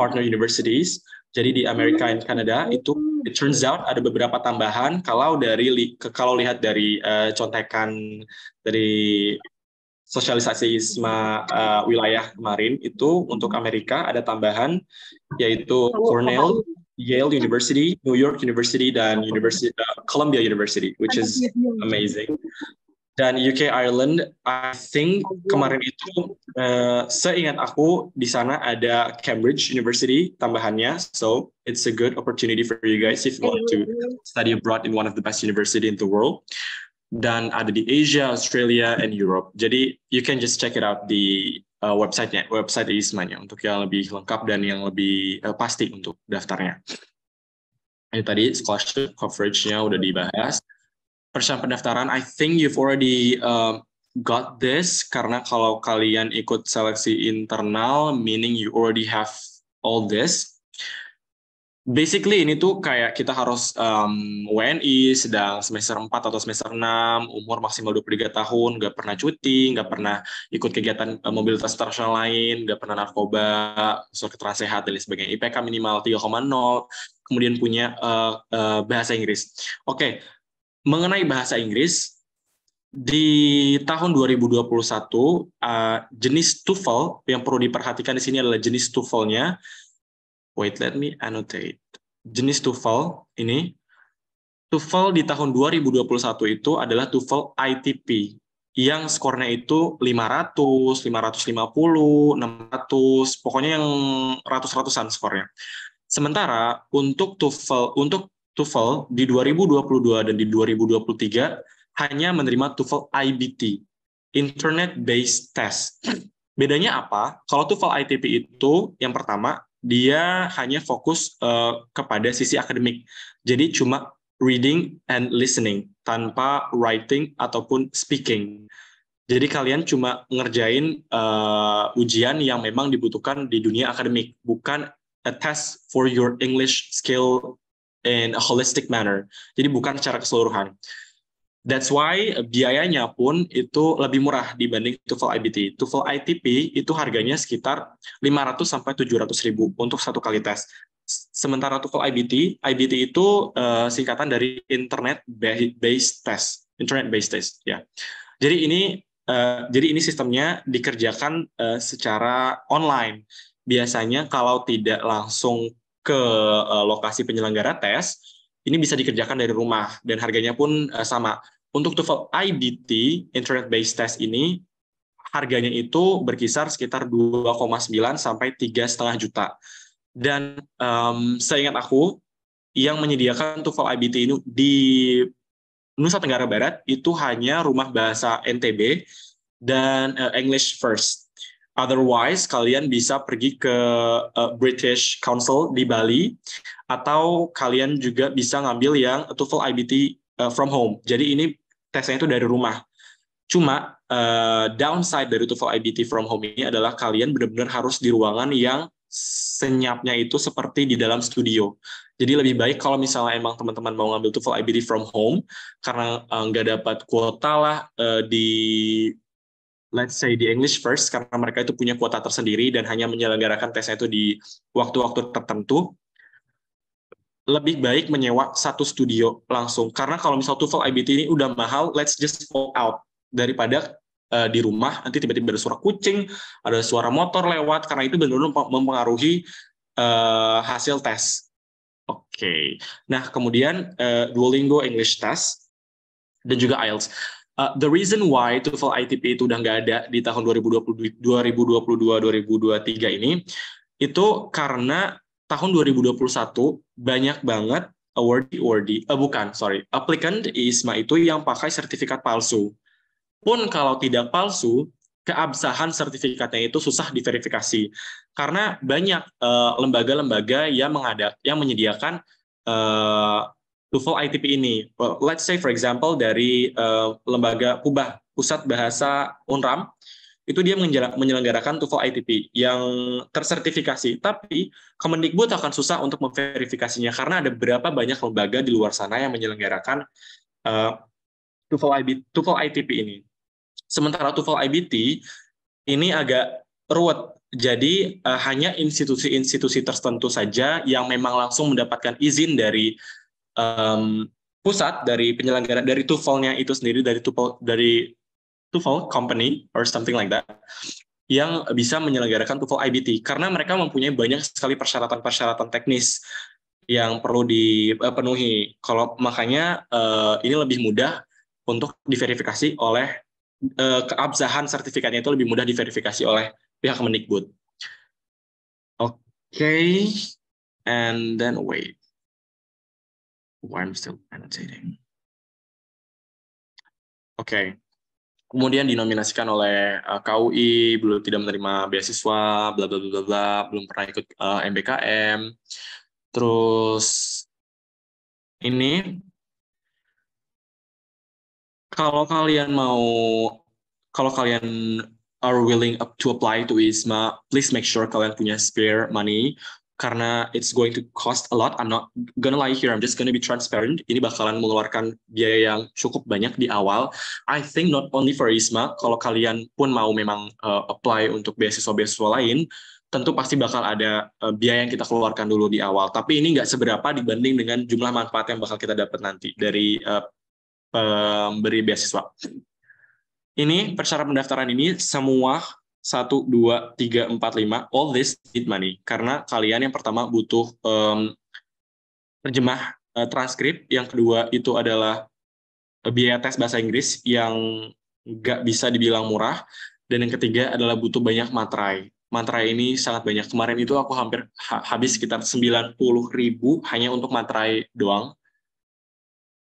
S2: partner universities. Jadi di Amerika dan Kanada itu it turns out ada beberapa tambahan kalau lihat dari contekan dari sosialisasi ISMA wilayah kemarin itu untuk Amerika ada tambahan yaitu Cornell, Yale University, New York University, dan Columbia University, which is amazing. Dan UK Ireland, I think kemarin itu seingat aku di sana ada Cambridge University tambahannya, so it's a good opportunity for you guys if you want to study abroad in one of the best university in the world. Dan ada di Asia, Australia, and Europe. Jadi you can just check it out di website ISMA-nya untuk yang lebih lengkap dan yang lebih pasti untuk daftarnya. Ini tadi scholarship coverage-nya udah dibahas. Persiapan pendaftaran, I think you've already got this, karena kalau kalian ikut seleksi internal, meaning you already have all this. Basically ini tuh kayak kita harus WNI sedang semester 4 atau semester 6, umur maksimal 23 tahun, nggak pernah cuti, nggak pernah ikut kegiatan mobilitas internasional lain, nggak pernah narkoba, surat keterangan sehat, dan lain sebagainya. IPK minimal 3,0, kemudian punya bahasa Inggris. Oke, mengenai bahasa Inggris, di tahun 2021, jenis TOEFL yang perlu diperhatikan di sini adalah jenis TOEFL-nya. Wait, let me annotate. Jenis TOEFL ini, TOEFL di tahun 2021 itu adalah TOEFL ITP, yang skornya itu 500, 550, 600, pokoknya yang ratus-ratusan skornya. Sementara untuk TOEFL di 2022 dan di 2023 hanya menerima TOEFL IBT, Internet Based Test. Bedanya apa? Kalau TOEFL ITP itu, yang pertama, dia hanya fokus kepada sisi akademik. Jadi cuma reading and listening. tanpa writing ataupun speaking. Jadi kalian cuma ngerjain ujian yang memang dibutuhkan di dunia akademik, bukan a test for your English skill in a holistic manner. Jadi bukan secara keseluruhan. That's why biayanya pun itu lebih murah dibanding TOEFL IBT. TOEFL ITP itu harganya sekitar 500 sampai 700 ribu untuk satu kali tes. Sementara TOEFL IBT itu singkatan dari Internet Based Test ya. Jadi ini sistemnya dikerjakan secara online. Biasanya kalau tidak langsung ke lokasi penyelenggara tes, ini bisa dikerjakan dari rumah dan harganya pun sama. Untuk TOEFL IBT, Internet Based Test ini, harganya itu berkisar sekitar 2,9 sampai 3,5 juta. Dan seingat aku, yang menyediakan TOEFL IBT ini di Nusa Tenggara Barat itu hanya Rumah Bahasa NTB dan English First. Otherwise, kalian bisa pergi ke British Council di Bali, atau kalian juga bisa ngambil yang TOEFL IBT from home. Jadi ini tesnya itu dari rumah. Cuma downside dari TOEFL IBT from home ini adalah kalian benar-benar harus di ruangan yang senyapnya itu seperti di dalam studio. Jadi lebih baik kalau misalnya emang teman-teman mau ngambil TOEFL IBT from home, karena nggak dapat kuota lah di let's say di English First, karena mereka itu punya kuota tersendiri dan hanya menyelenggarakan tesnya itu di waktu-waktu tertentu, lebih baik menyewa satu studio langsung. Karena kalau misal TOEFL IBT ini udah mahal, let's just fall out. Daripada di rumah, nanti tiba-tiba ada suara kucing, ada suara motor lewat, karena itu benar-benar mempengaruhi hasil tes. Oke. Nah, kemudian Duolingo English Test, dan juga IELTS. The reason why TOEFL ITP itu udah nggak ada di tahun 2022-2023 ini, itu karena tahun 2021 banyak banget applicant ISMA itu yang pakai sertifikat palsu. Pun kalau tidak palsu, keabsahan sertifikatnya itu susah diverifikasi. Karena banyak lembaga-lembaga yang menyediakan TOEFL ITP ini. Let's say for example dari lembaga PUBAH, Pusat Bahasa UNRAM, itu dia menyelenggarakan TOEFL ITP yang tersertifikasi. Tapi Kemendikbud akan susah untuk memverifikasinya karena ada beberapa banyak lembaga di luar sana yang menyelenggarakan TOEFL ITP ini. Sementara TOEFL IBT ini agak ruwet. Jadi hanya institusi-institusi tertentu saja yang memang langsung mendapatkan izin dari pusat, dari penyelenggara, dari TOEFL-nya itu sendiri, dari TOEFL company or something like that, yang bisa menyelenggarakan TOEFL IBT karena mereka mempunyai banyak sekali persyaratan-persyaratan teknis yang perlu dipenuhi. Kalau makanya ini lebih mudah untuk diverifikasi oleh keabsahan sertifikatnya itu lebih mudah diverifikasi oleh pihak Kemendikbud. Okay, and then wait. Why I'm still annotating. Okay. Kemudian dinominasikan oleh KUI, belum tidak menerima beasiswa, bla bla bla bla, belum pernah ikut MBKM. Terus ini kalau kalian are willing to apply to ISMA, please make sure kalian punya spare money. Karena it's going to cost a lot. I'm not gonna lie here, I'm just gonna be transparent. Ini bakalan mengeluarkan biaya yang cukup banyak di awal. I think not only for ISMA, kalau kalian pun mau memang apply untuk beasiswa-beasiswa lain, tentu pasti bakal ada biaya yang kita keluarkan dulu di awal. Tapi ini nggak seberapa dibanding dengan jumlah manfaat yang bakal kita dapat nanti dari pemberi beasiswa. Ini persyarat pendaftaran ini semua 1, 2, 3, 4, 5, all this need money. Karena kalian yang pertama butuh terjemah transkrip, yang kedua itu adalah biaya tes bahasa Inggris yang nggak bisa dibilang murah, dan yang ketiga adalah butuh banyak materai. Materai ini sangat banyak. Kemarin itu aku hampir habis sekitar 90.000 hanya untuk materai doang.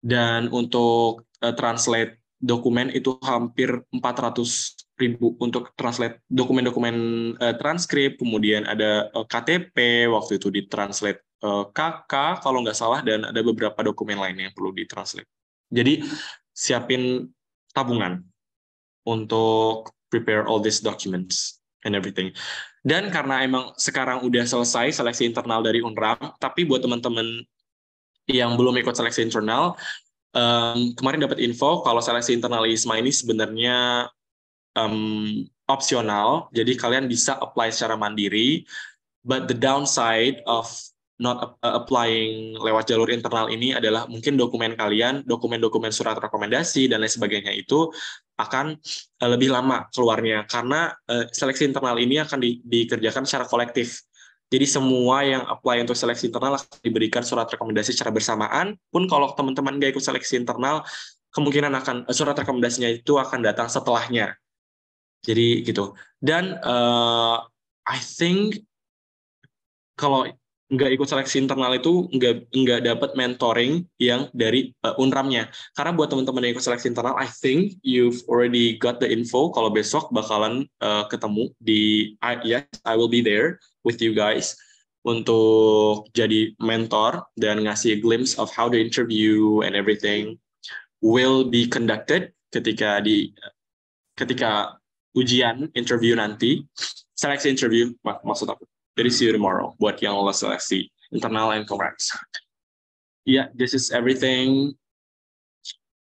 S2: Dan untuk translate dokumen itu hampir 400.000 untuk translate dokumen-dokumen transkrip, kemudian ada KTP, waktu itu ditranslate KK kalau nggak salah, dan ada beberapa dokumen lainnya yang perlu ditranslate. Jadi siapin tabungan untuk prepare all these documents and everything. Dan karena emang sekarang udah selesai seleksi internal dari UNRAM, tapi buat teman-teman yang belum ikut seleksi internal, kemarin dapat info kalau seleksi internal ISMA ini sebenarnya opsional, jadi kalian bisa apply secara mandiri, but the downside of not applying lewat jalur internal ini adalah mungkin dokumen kalian, dokumen-dokumen surat rekomendasi dan lain sebagainya itu akan lebih lama keluarnya karena seleksi internal ini akan dikerjakan secara kolektif. Jadi semua yang apply untuk seleksi internal akan diberikan surat rekomendasi secara bersamaan. Pun kalau teman-teman nggak ikut seleksi internal, kemungkinan akan surat rekomendasinya itu akan datang setelahnya. Jadi gitu. Dan I think kalau nggak ikut seleksi internal itu nggak dapat mentoring yang dari UNRAM-nya. Karena buat teman-teman yang ikut seleksi internal, I think you've already got the info kalau besok bakalan ketemu di yes, I will be there with you guys untuk jadi mentor dan ngasih glimpse of how the interview and everything will be conducted ketika ujian interview nanti, seleksi interview maksud aku. Jadi see you tomorrow buat yang lolos seleksi internal and congrats. Yeah, this is everything.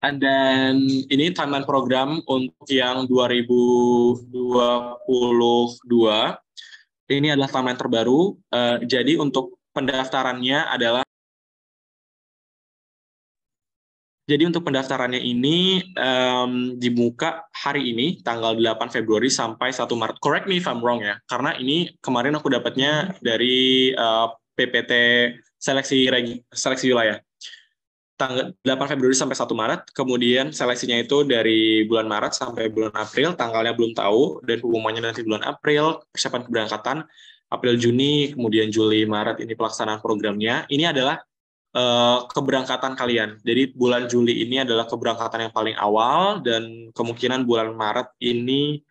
S2: And then ini timeline program untuk yang 2022. Ini adalah timeline terbaru. Jadi untuk pendaftarannya adalah ini dibuka hari ini, tanggal 8 Februari sampai 1 Maret. Correct me if I'm wrong ya, karena ini kemarin aku dapatnya dari PPT seleksi wilayah. Tanggal 8 Februari sampai 1 Maret, kemudian seleksinya itu dari bulan Maret sampai bulan April, tanggalnya belum tahu, dan pengumumannya nanti bulan April, persiapan keberangkatan, April, Juni, kemudian Juli, Maret, ini pelaksanaan programnya. Ini adalah keberangkatan kalian. Jadi bulan Juli ini adalah keberangkatan yang paling awal dan kemungkinan bulan Maret ini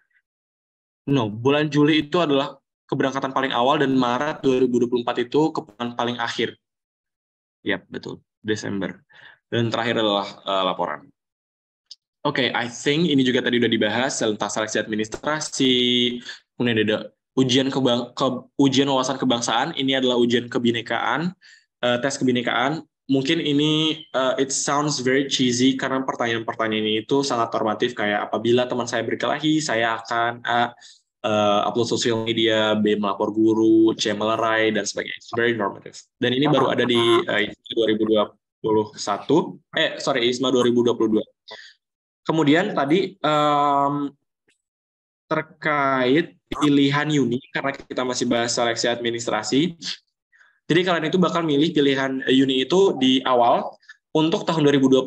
S2: bulan Juli itu adalah keberangkatan paling awal dan Maret 2024 itu keberangkatan paling akhir. Yap, betul. Desember. Dan terakhir adalah laporan. Oke, I think ini juga tadi udah dibahas tentang seleksi administrasi, kemudian ada ujian wawasan kebangsaan, ini adalah ujian kebinekaan. Tes kebinekaan, mungkin ini it sounds very cheesy karena pertanyaan-pertanyaan ini itu sangat normatif kayak apabila teman saya berkelahi, saya akan upload sosial media, B melapor guru, C melerai dan sebagainya. It's very normative. Dan ini baru ada di ISMA 2022. Kemudian tadi terkait pilihan uni karena kita masih bahas seleksi administrasi. Jadi kalian itu bakal milih pilihan uni itu di awal. Untuk tahun 2021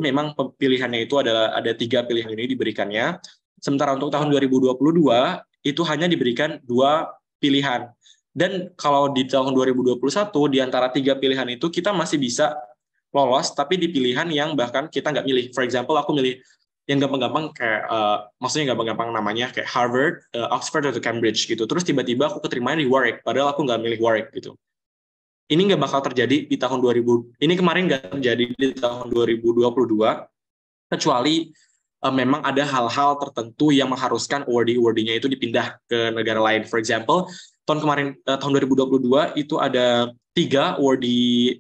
S2: memang pilihannya itu adalah ada 3 pilihan uni diberikannya. Sementara untuk tahun 2022 itu hanya diberikan 2 pilihan. Dan kalau di tahun 2021 di antara 3 pilihan itu kita masih bisa lolos, tapi di pilihan yang bahkan kita nggak milih. For example, aku milih yang gampang-gampang kayak, maksudnya gampang-gampang namanya kayak Harvard, Oxford atau Cambridge gitu. Terus tiba-tiba aku keterimanya di Warwick, padahal aku nggak milih Warwick gitu. Ini nggak bakal terjadi di tahun 2000. Ini kemarin nggak terjadi di tahun 2022, kecuali memang ada hal-hal tertentu yang mengharuskan awardee-nya itu dipindah ke negara lain. For example, tahun 2022 itu ada 3 awardee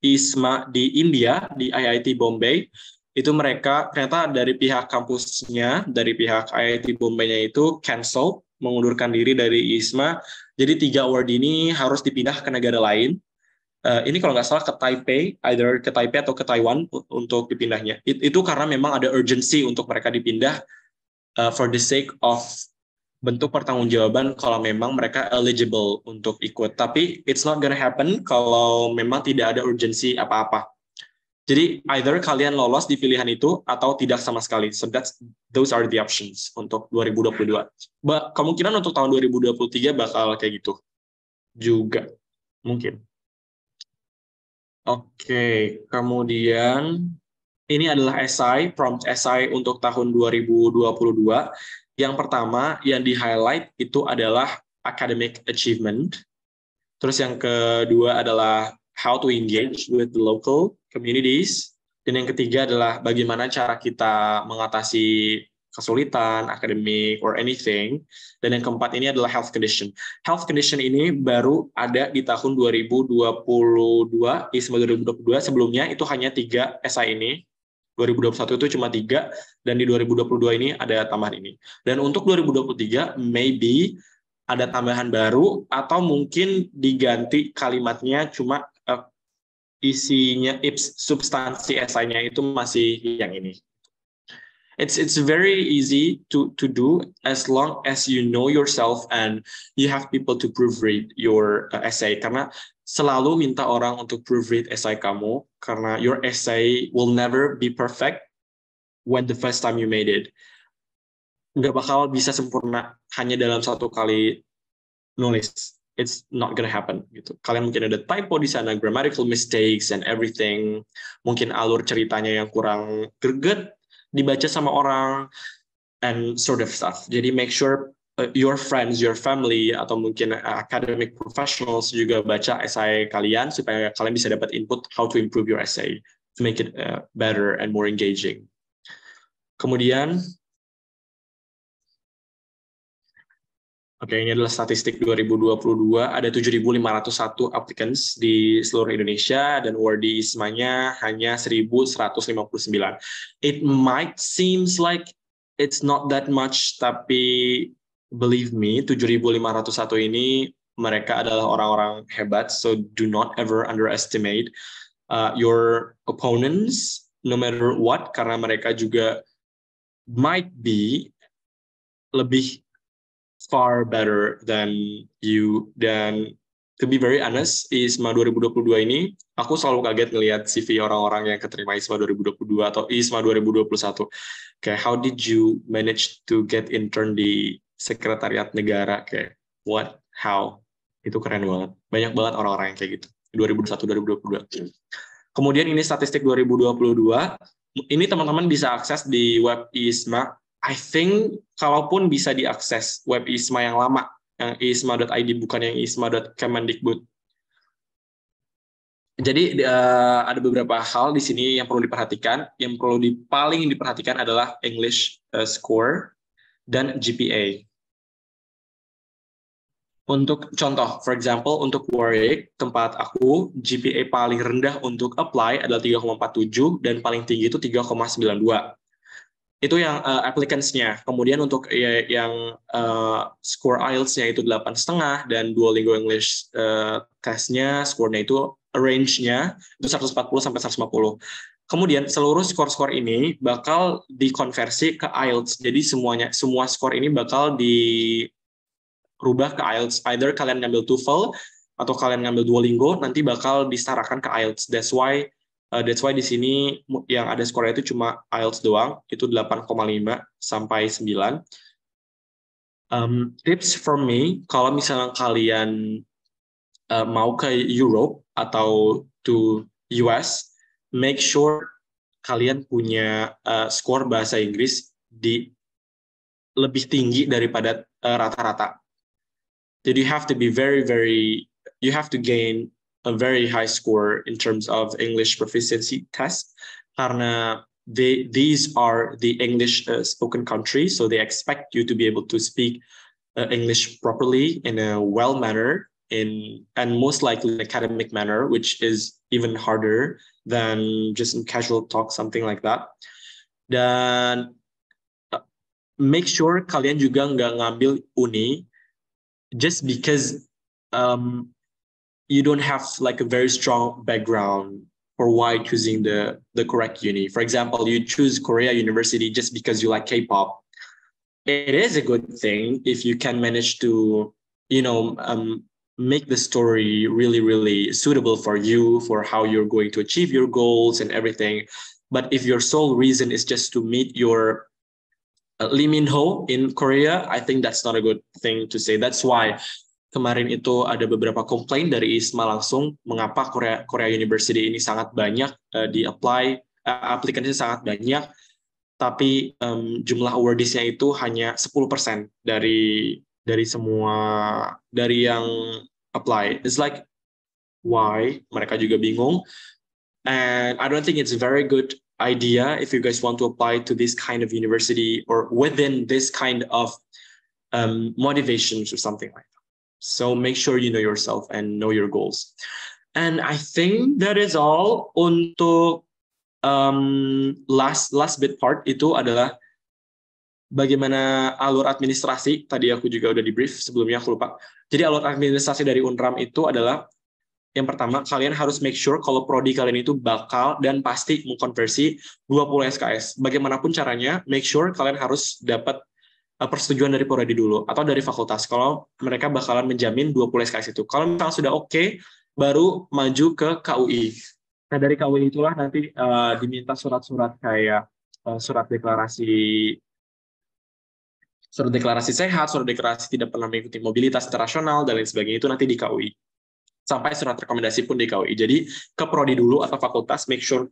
S2: ISMA di India, di IIT Bombay. Itu mereka ternyata dari pihak kampusnya, dari pihak IIT Bombay-nya itu cancel, mengundurkan diri dari ISMA. Jadi 3 award ini harus dipindah ke negara lain. Ini kalau nggak salah ke Taipei, either ke Taipei atau ke Taiwan untuk dipindahnya. Itu karena memang ada urgency untuk mereka dipindah for the sake of bentuk pertanggungjawaban kalau memang mereka eligible untuk ikut. Tapi it's not gonna happen kalau memang tidak ada urgency apa-apa. Jadi either kalian lolos di pilihan itu atau tidak sama sekali. So those are the options untuk 2022. Kemungkinan untuk tahun 2023 bakal kayak gitu juga mungkin. Oke, kemudian ini adalah prompt essay untuk tahun 2022. Yang pertama yang di-highlight itu adalah academic achievement. Terus yang kedua adalah how to engage with the local communities. Dan yang ketiga adalah bagaimana cara kita mengatasi kesulitan, akademik, or anything. Dan yang keempat ini adalah health condition. Health condition ini baru ada di tahun 2022, ISMA 2022. Sebelumnya itu hanya 3 esai ini. 2021 itu cuma 3, dan di 2022 ini ada tambahan ini. Dan untuk 2023, maybe ada tambahan baru, atau mungkin diganti kalimatnya, cuma isinya, substansi esainya itu masih yang ini. It's very easy to do as long as you know yourself and you have people to proofread your essay. Karena selalu minta orang untuk proofread essay kamu, karena your essay will never be perfect when the first time you made it. Nggak bakal bisa sempurna hanya dalam satu kali nulis. It's not gonna happen gitu. Kalian mungkin ada typo di sana, grammatical mistakes and everything. Mungkin alur ceritanya yang kurang greget dibaca sama orang, and sort of stuff. Jadi make sure your friends, your family, atau mungkin academic professionals juga baca essay kalian supaya kalian bisa dapat input how to improve your essay to make it better and more engaging. Kemudian, ini adalah statistik 2022, ada 7.501 applicants di seluruh Indonesia, dan awardee ISMA-nya hanya 1.159. It might seems like it's not that much, tapi believe me, 7.501 ini mereka adalah orang-orang hebat, so do not ever underestimate your opponents, no matter what, karena mereka juga might be lebih far better than you. Dan to be very honest, ISMA 2022 ini, aku selalu kaget ngelihat CV orang-orang yang keterima ISMA 2022 atau ISMA 2021. Kayak, how did you manage to get intern di sekretariat negara? Kayak, what? How? Itu keren banget. Banyak banget orang-orang yang kayak gitu. 2021-2022. Kemudian ini statistik 2022. Ini teman-teman bisa akses di web ISMA. I think kalaupun bisa diakses web ISMA yang lama, yang isma.id, bukan yang isma.kemendikbud. Jadi ada beberapa hal di sini yang perlu diperhatikan. Yang perlu paling diperhatikan adalah English score dan GPA. Untuk contoh, for example, untuk Warwick, tempat aku, GPA paling rendah untuk apply adalah 3,47 dan paling tinggi itu 3,92. Itu yang applicants-nya. Kemudian untuk yang score IELTS-nya itu 8,5 dan Duolingo English test-nya, score-nya itu range-nya itu 140 sampai 150. Kemudian seluruh skor-skor ini bakal dikonversi ke IELTS. Jadi semua skor ini bakal dirubah ke IELTS. Either kalian ngambil TOEFL atau kalian ngambil Duolingo, nanti bakal disetarakan ke IELTS. That's why di sini yang ada skornya itu cuma IELTS doang, itu 8,5 sampai 9. Tips from me, kalau misalnya kalian mau ke Europe atau to US, make sure kalian punya skor bahasa Inggris lebih tinggi daripada rata-rata. Jadi you have to gain a very high score in terms of English proficiency test, karena these are the English spoken country, so they expect you to be able to speak English properly in a well manner, and most likely academic manner, which is even harder than just in casual talk, something like that. Dan make sure kalian juga nggak ngambil uni just because you don't have like a very strong background for why choosing the correct uni. For example, you choose Korea University just because you like K-pop. It is a good thing if you can manage to, make the story really, really suitable for you, for how you're going to achieve your goals and everything. But if your sole reason is just to meet your Lee Min-ho in Korea, I think that's not a good thing to say. That's why kemarin itu ada beberapa komplain dari ISMA langsung, mengapa Korea University ini sangat banyak di-apply, aplikasinya sangat banyak, tapi jumlah awardees-nya itu hanya 10% dari yang apply. It's like, why? Mereka juga bingung. And I don't think it's a very good idea if you guys want to apply to this kind of university or within this kind of motivations or something like that. So make sure you know yourself and know your goals. And I think that is all untuk last bit part itu adalah bagaimana alur administrasi. Tadi aku juga udah di brief sebelumnya, aku lupa. Jadi alur administrasi dari UNRAM itu adalah yang pertama, kalian harus make sure kalau prodi kalian itu bakal dan pasti mengkonversi 20 SKS. Bagaimanapun caranya, make sure kalian harus dapat persetujuan dari prodi dulu atau dari fakultas kalau mereka bakalan menjamin 20 SKS itu. Kalau misalnya sudah oke, baru maju ke KUI. Nah, dari KUI itulah nanti diminta surat-surat kayak surat deklarasi sehat, surat deklarasi tidak pernah mengikuti mobilitas internasional, dan lain sebagainya, itu nanti di KUI. Sampai surat rekomendasi pun di KUI. Jadi ke prodi dulu atau fakultas, make sure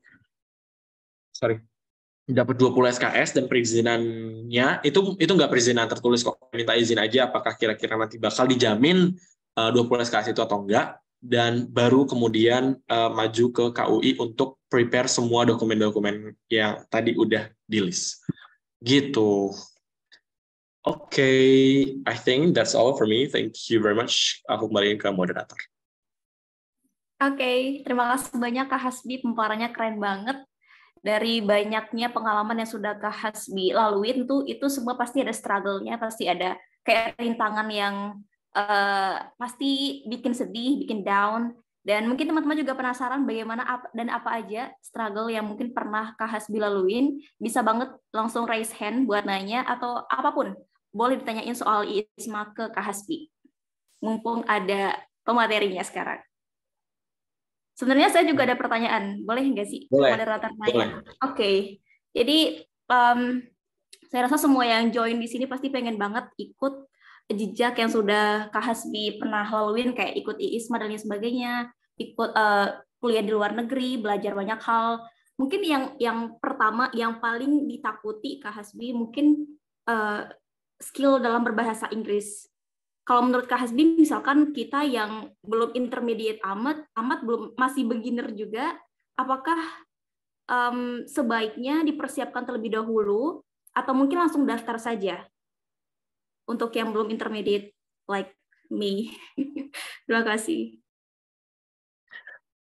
S2: dapat 20 SKS, dan perizinannya itu nggak perizinan tertulis kok. Minta izin aja apakah kira-kira nanti bakal dijamin 20 SKS itu atau enggak, dan baru kemudian maju ke KUI untuk prepare semua dokumen-dokumen yang tadi udah di list. Gitu. I think that's all for me. Thank you very much. Aku kembaliin ke moderator.
S1: Terima kasih banyak Kak Hasbi, pemaparannya keren banget. Dari banyaknya pengalaman yang sudah Kak Hasbi laluin tuh, itu semua pasti ada struggle-nya, pasti ada kayak rintangan yang pasti bikin sedih, bikin down. Dan mungkin teman-teman juga penasaran bagaimana apa aja struggle yang mungkin pernah Kak Hasbi laluin. Bisa banget langsung raise hand buat nanya, atau apapun boleh ditanyain soal ISMA ke Kak Hasbi. Mumpung ada pematerinya sekarang. Sebenarnya saya juga ada pertanyaan, boleh nggak sih?
S2: Boleh.
S1: Moderator nanya. Jadi saya rasa semua yang join di sini pasti pengen banget ikut jejak yang sudah Kak Hasbi pernah laluin, kayak ikut ISMA dan lain sebagainya, ikut kuliah di luar negeri, belajar banyak hal. Mungkin yang pertama, yang paling ditakuti Kak Hasbi mungkin skill dalam berbahasa Inggris. Kalau menurut Kak Hasbi, misalkan kita yang belum intermediate amat belum, masih beginner juga, apakah sebaiknya dipersiapkan terlebih dahulu atau mungkin langsung daftar saja untuk yang belum intermediate like me? Terima kasih.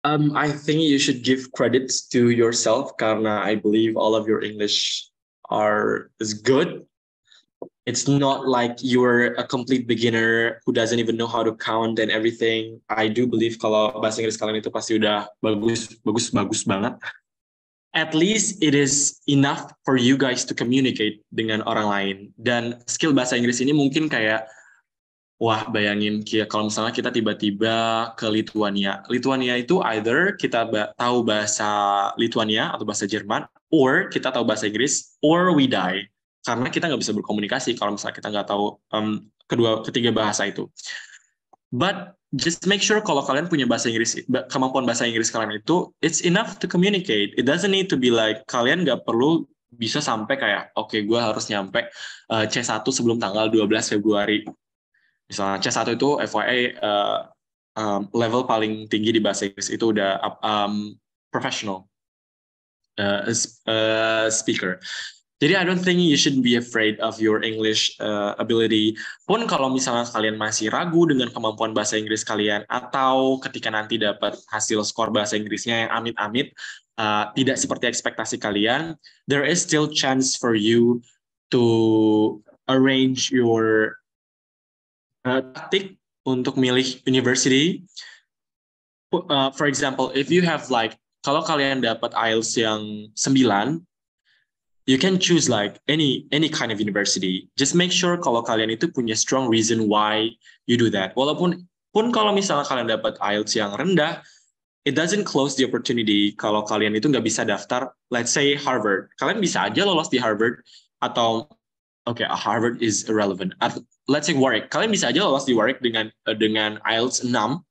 S2: I think you should give credits to yourself karena I believe all of your English is good. It's not like you're a complete beginner who doesn't even know how to count and everything. I do believe kalau bahasa Inggris kalian itu pasti udah bagus banget. At least it is enough for you guys to communicate dengan orang lain. Dan skill bahasa Inggris ini mungkin kayak, wah bayangin kalau misalnya kita tiba-tiba ke Lithuania. Lithuania itu either kita tahu bahasa Lithuania atau bahasa Jerman, or kita tahu bahasa Inggris, or we die. Karena kita nggak bisa berkomunikasi kalau misalnya kita nggak tahu ketiga bahasa itu. But just make sure kalau kalian punya bahasa Inggris, kemampuan bahasa Inggris kalian itu, it's enough to communicate. It doesn't need to be like, kalian nggak perlu bisa sampai kayak, gue harus nyampe C1 sebelum tanggal 12 Februari. Misalnya C1 itu FYI level paling tinggi di bahasa Inggris, itu udah professional speaker. Jadi I don't think you should be afraid of your English ability. Pun kalau misalnya kalian masih ragu dengan kemampuan bahasa Inggris kalian, atau ketika nanti dapat hasil skor bahasa Inggrisnya yang amit-amit tidak seperti ekspektasi kalian, there is still chance for you to arrange your tactic untuk milih university. For example, if you have kalau kalian dapat IELTS yang 9, you can choose any kind of university. Just make sure kalau kalian itu punya strong reason why you do that. Walaupun kalau misalnya kalian dapat IELTS yang rendah, it doesn't close the opportunity kalau kalian itu nggak bisa daftar, let's say Harvard. Kalian bisa aja lolos di Harvard, atau Harvard is irrelevant. Let's say Warwick. Kalian bisa aja lolos di Warwick dengan IELTS 6.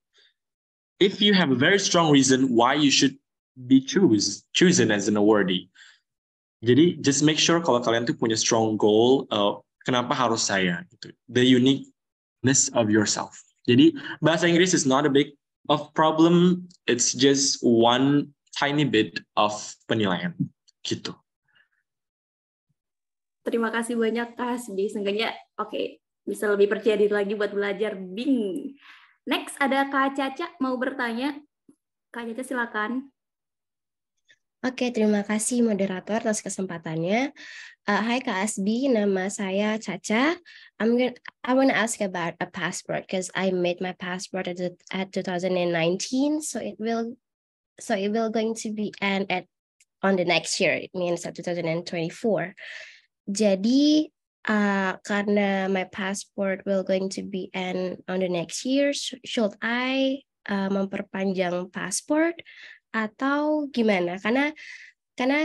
S2: If you have a very strong reason why you should be chosen as an awardee. Jadi just make sure kalau kalian tuh punya strong goal, kenapa harus saya gitu. The uniqueness of yourself. Jadi bahasa Inggris is not a big of problem. It's just one tiny bit of penilaian gitu.
S1: Terima kasih banyak Kak Hasbi. Seenggaknya bisa lebih percaya diri lagi buat belajar Bing. Next ada Kak Caca mau bertanya. Kak Caca silakan.
S8: Oke, terima kasih moderator atas kesempatannya. Hai Kak Hasbi, nama saya Caca. I want to ask about a passport because I made my passport at 2019, so it will going to be end on the next year. It means at 2024. Jadi karena my passport will going to be end on the next year, should I memperpanjang passport atau gimana? Karena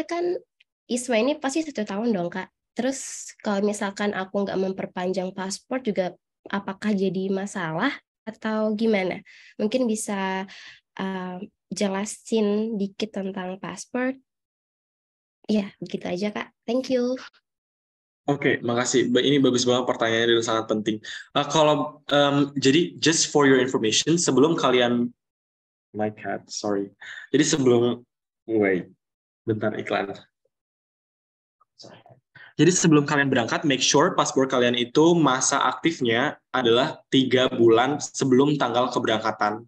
S8: kan ISMA ini pasti 1 tahun dong Kak. Terus kalau misalkan aku nggak memperpanjang paspor juga apakah jadi masalah atau gimana? Mungkin bisa jelasin dikit tentang paspor. Ya, begitu aja Kak. Thank you.
S2: Oke, makasih. Ini bagus banget pertanyaannya dan sangat penting. Jadi just for your information, sebelum kalian Jadi bentar iklan. Jadi sebelum kalian berangkat, make sure paspor kalian itu masa aktifnya adalah 3 bulan sebelum tanggal keberangkatan.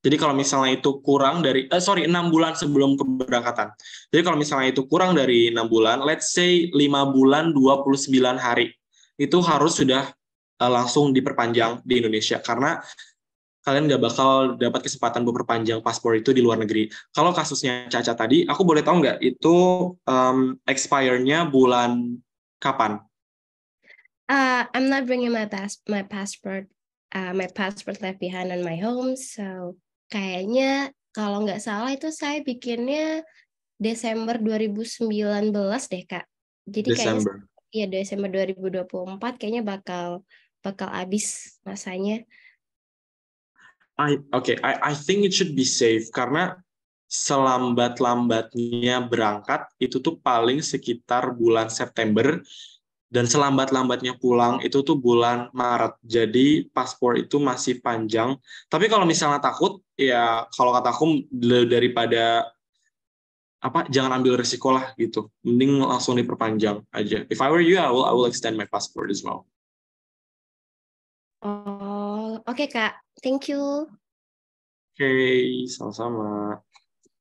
S2: Jadi kalau misalnya itu kurang dari 6 bulan sebelum keberangkatan. Jadi kalau misalnya itu kurang dari 6 bulan, let's say 5 bulan 29 hari, itu harus sudah langsung diperpanjang di Indonesia karena kalian nggak bakal dapat kesempatan memperpanjang paspor itu di luar negeri. Kalau kasusnya Caca tadi, aku boleh tahu nggak itu expire-nya bulan kapan?
S8: I'm not bringing my passport. My passport left behind on my home, so kayaknya kalau nggak salah itu saya bikinnya Desember 2019 deh Kak. Jadi
S2: Desember.
S8: Kayaknya Desember 2024 kayaknya bakal habis masanya.
S2: I think it should be safe karena selambat-lambatnya berangkat itu tuh paling sekitar bulan September dan selambat-lambatnya pulang itu tuh bulan Maret. Jadi paspor itu masih panjang. Tapi kalau misalnya takut, ya kalau kata aku daripada jangan ambil risiko lah gitu. Mending langsung diperpanjang aja. If I were you, I will extend my passport as well.
S8: Oh, oke Kak. Thank you.
S2: Oke, sama-sama.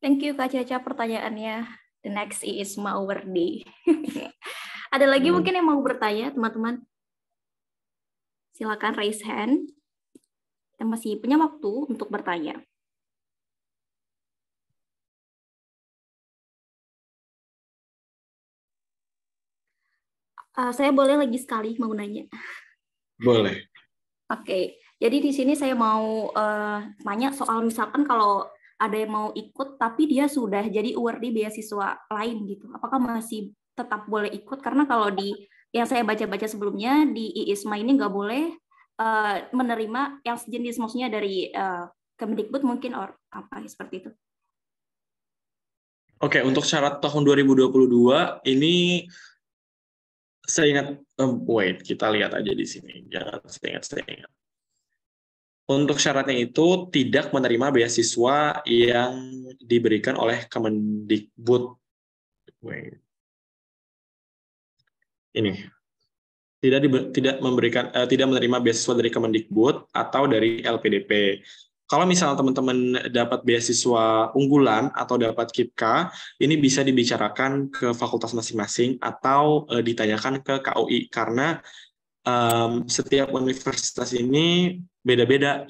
S1: Thank you Kak Caca pertanyaannya. The next is Mawardi. Ada lagi mungkin yang mau bertanya, teman-teman? Silakan raise hand. Kita masih punya waktu untuk bertanya. Saya boleh lagi sekali mau nanya?
S2: Boleh.
S1: Oke, jadi di sini saya mau tanya soal misalkan kalau ada yang mau ikut tapi dia sudah jadi awardee beasiswa lain gitu, apakah masih tetap boleh ikut? Karena kalau di yang saya baca-baca sebelumnya di IISMA ini nggak boleh menerima yang sejenis, maksudnya dari Kemdikbud mungkin apa seperti itu.
S2: Oke, untuk syarat tahun 2022 ini saya ingat, kita lihat aja di sini, jangan saya ingat. Untuk syaratnya itu tidak menerima beasiswa yang diberikan oleh Kemendikbud. Ini tidak menerima beasiswa dari Kemendikbud atau dari LPDP. Kalau misalnya teman-teman dapat beasiswa unggulan atau dapat KIPK, ini bisa dibicarakan ke fakultas masing-masing atau ditanyakan ke KUI karena setiap universitas ini beda-beda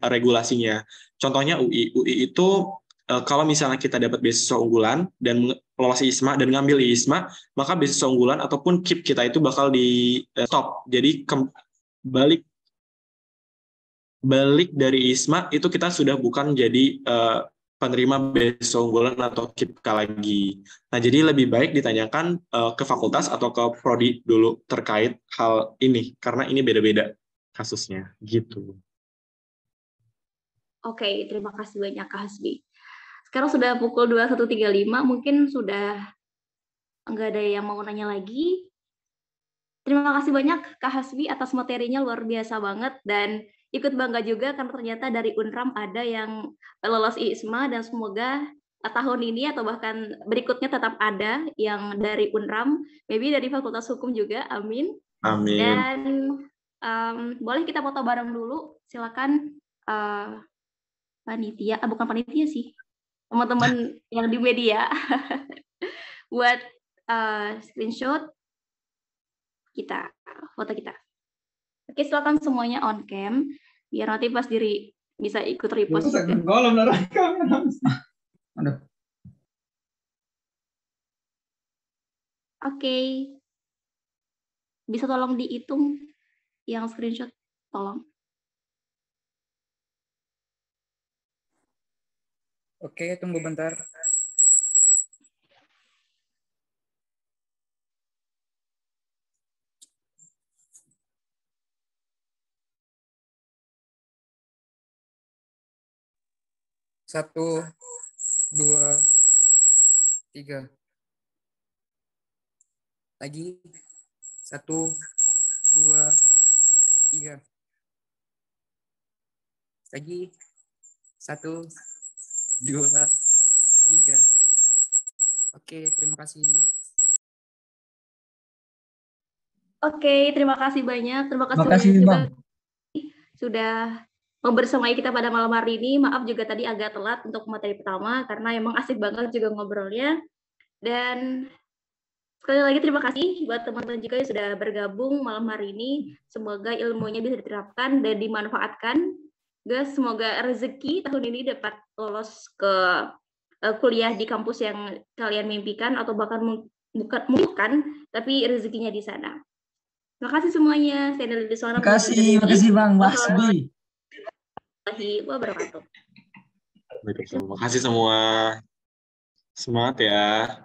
S2: regulasinya. Contohnya UI itu kalau misalnya kita dapat beasiswa unggulan dan lolos IISMA dan ngambil IISMA, maka beasiswa unggulan ataupun KIP kita itu bakal di stop. Jadi balik dari IISMA itu kita sudah bukan jadi penerima beasiswa unggulan atau KIPK lagi. Nah, jadi lebih baik ditanyakan ke fakultas atau ke prodi dulu terkait hal ini, karena ini beda-beda kasusnya, gitu.
S1: Oke, terima kasih banyak Kak Hasbi. Sekarang sudah pukul 21.35, mungkin sudah nggak ada yang mau nanya lagi. Terima kasih banyak Kak Hasbi atas materinya, luar biasa banget, dan ikut bangga juga karena ternyata dari UNRAM ada yang lolos IISMA, dan semoga tahun ini atau bahkan berikutnya tetap ada yang dari Unram, maybe dari Fakultas Hukum juga, amin.
S2: Amin.
S1: Dan boleh kita foto bareng dulu, silakan panitia, bukan panitia sih, teman-teman yang di media buat screenshot kita, foto kita. Oke, silakan semuanya on cam, biar nanti pas diri bisa ikut repost juga. Oke, bisa tolong dihitung yang screenshot, tolong.
S9: Oke, tunggu bentar. Satu, dua, tiga. Lagi. Satu, dua, tiga. Lagi. Satu, dua, tiga. Oke, terima kasih.
S1: Oke, terima kasih banyak. Terima kasih
S10: Makasih,
S1: banyak juga
S10: Bang.
S1: sudah membersamai kita pada malam hari ini. Maaf juga tadi agak telat untuk materi pertama karena emang asik banget juga ngobrolnya. Dan sekali lagi terima kasih buat teman-teman juga yang sudah bergabung malam hari ini. Semoga ilmunya bisa diterapkan dan dimanfaatkan. Guys, semoga rezeki tahun ini dapat lolos ke kuliah di kampus yang kalian mimpikan atau bahkan bukan, tapi rezekinya di sana. Terima kasih semuanya. Saya Nelly Suara.
S10: Makasih Bang Basbi.
S1: Warahmatullahi wabarakatuh.
S2: Terima kasih semua. Semangat ya.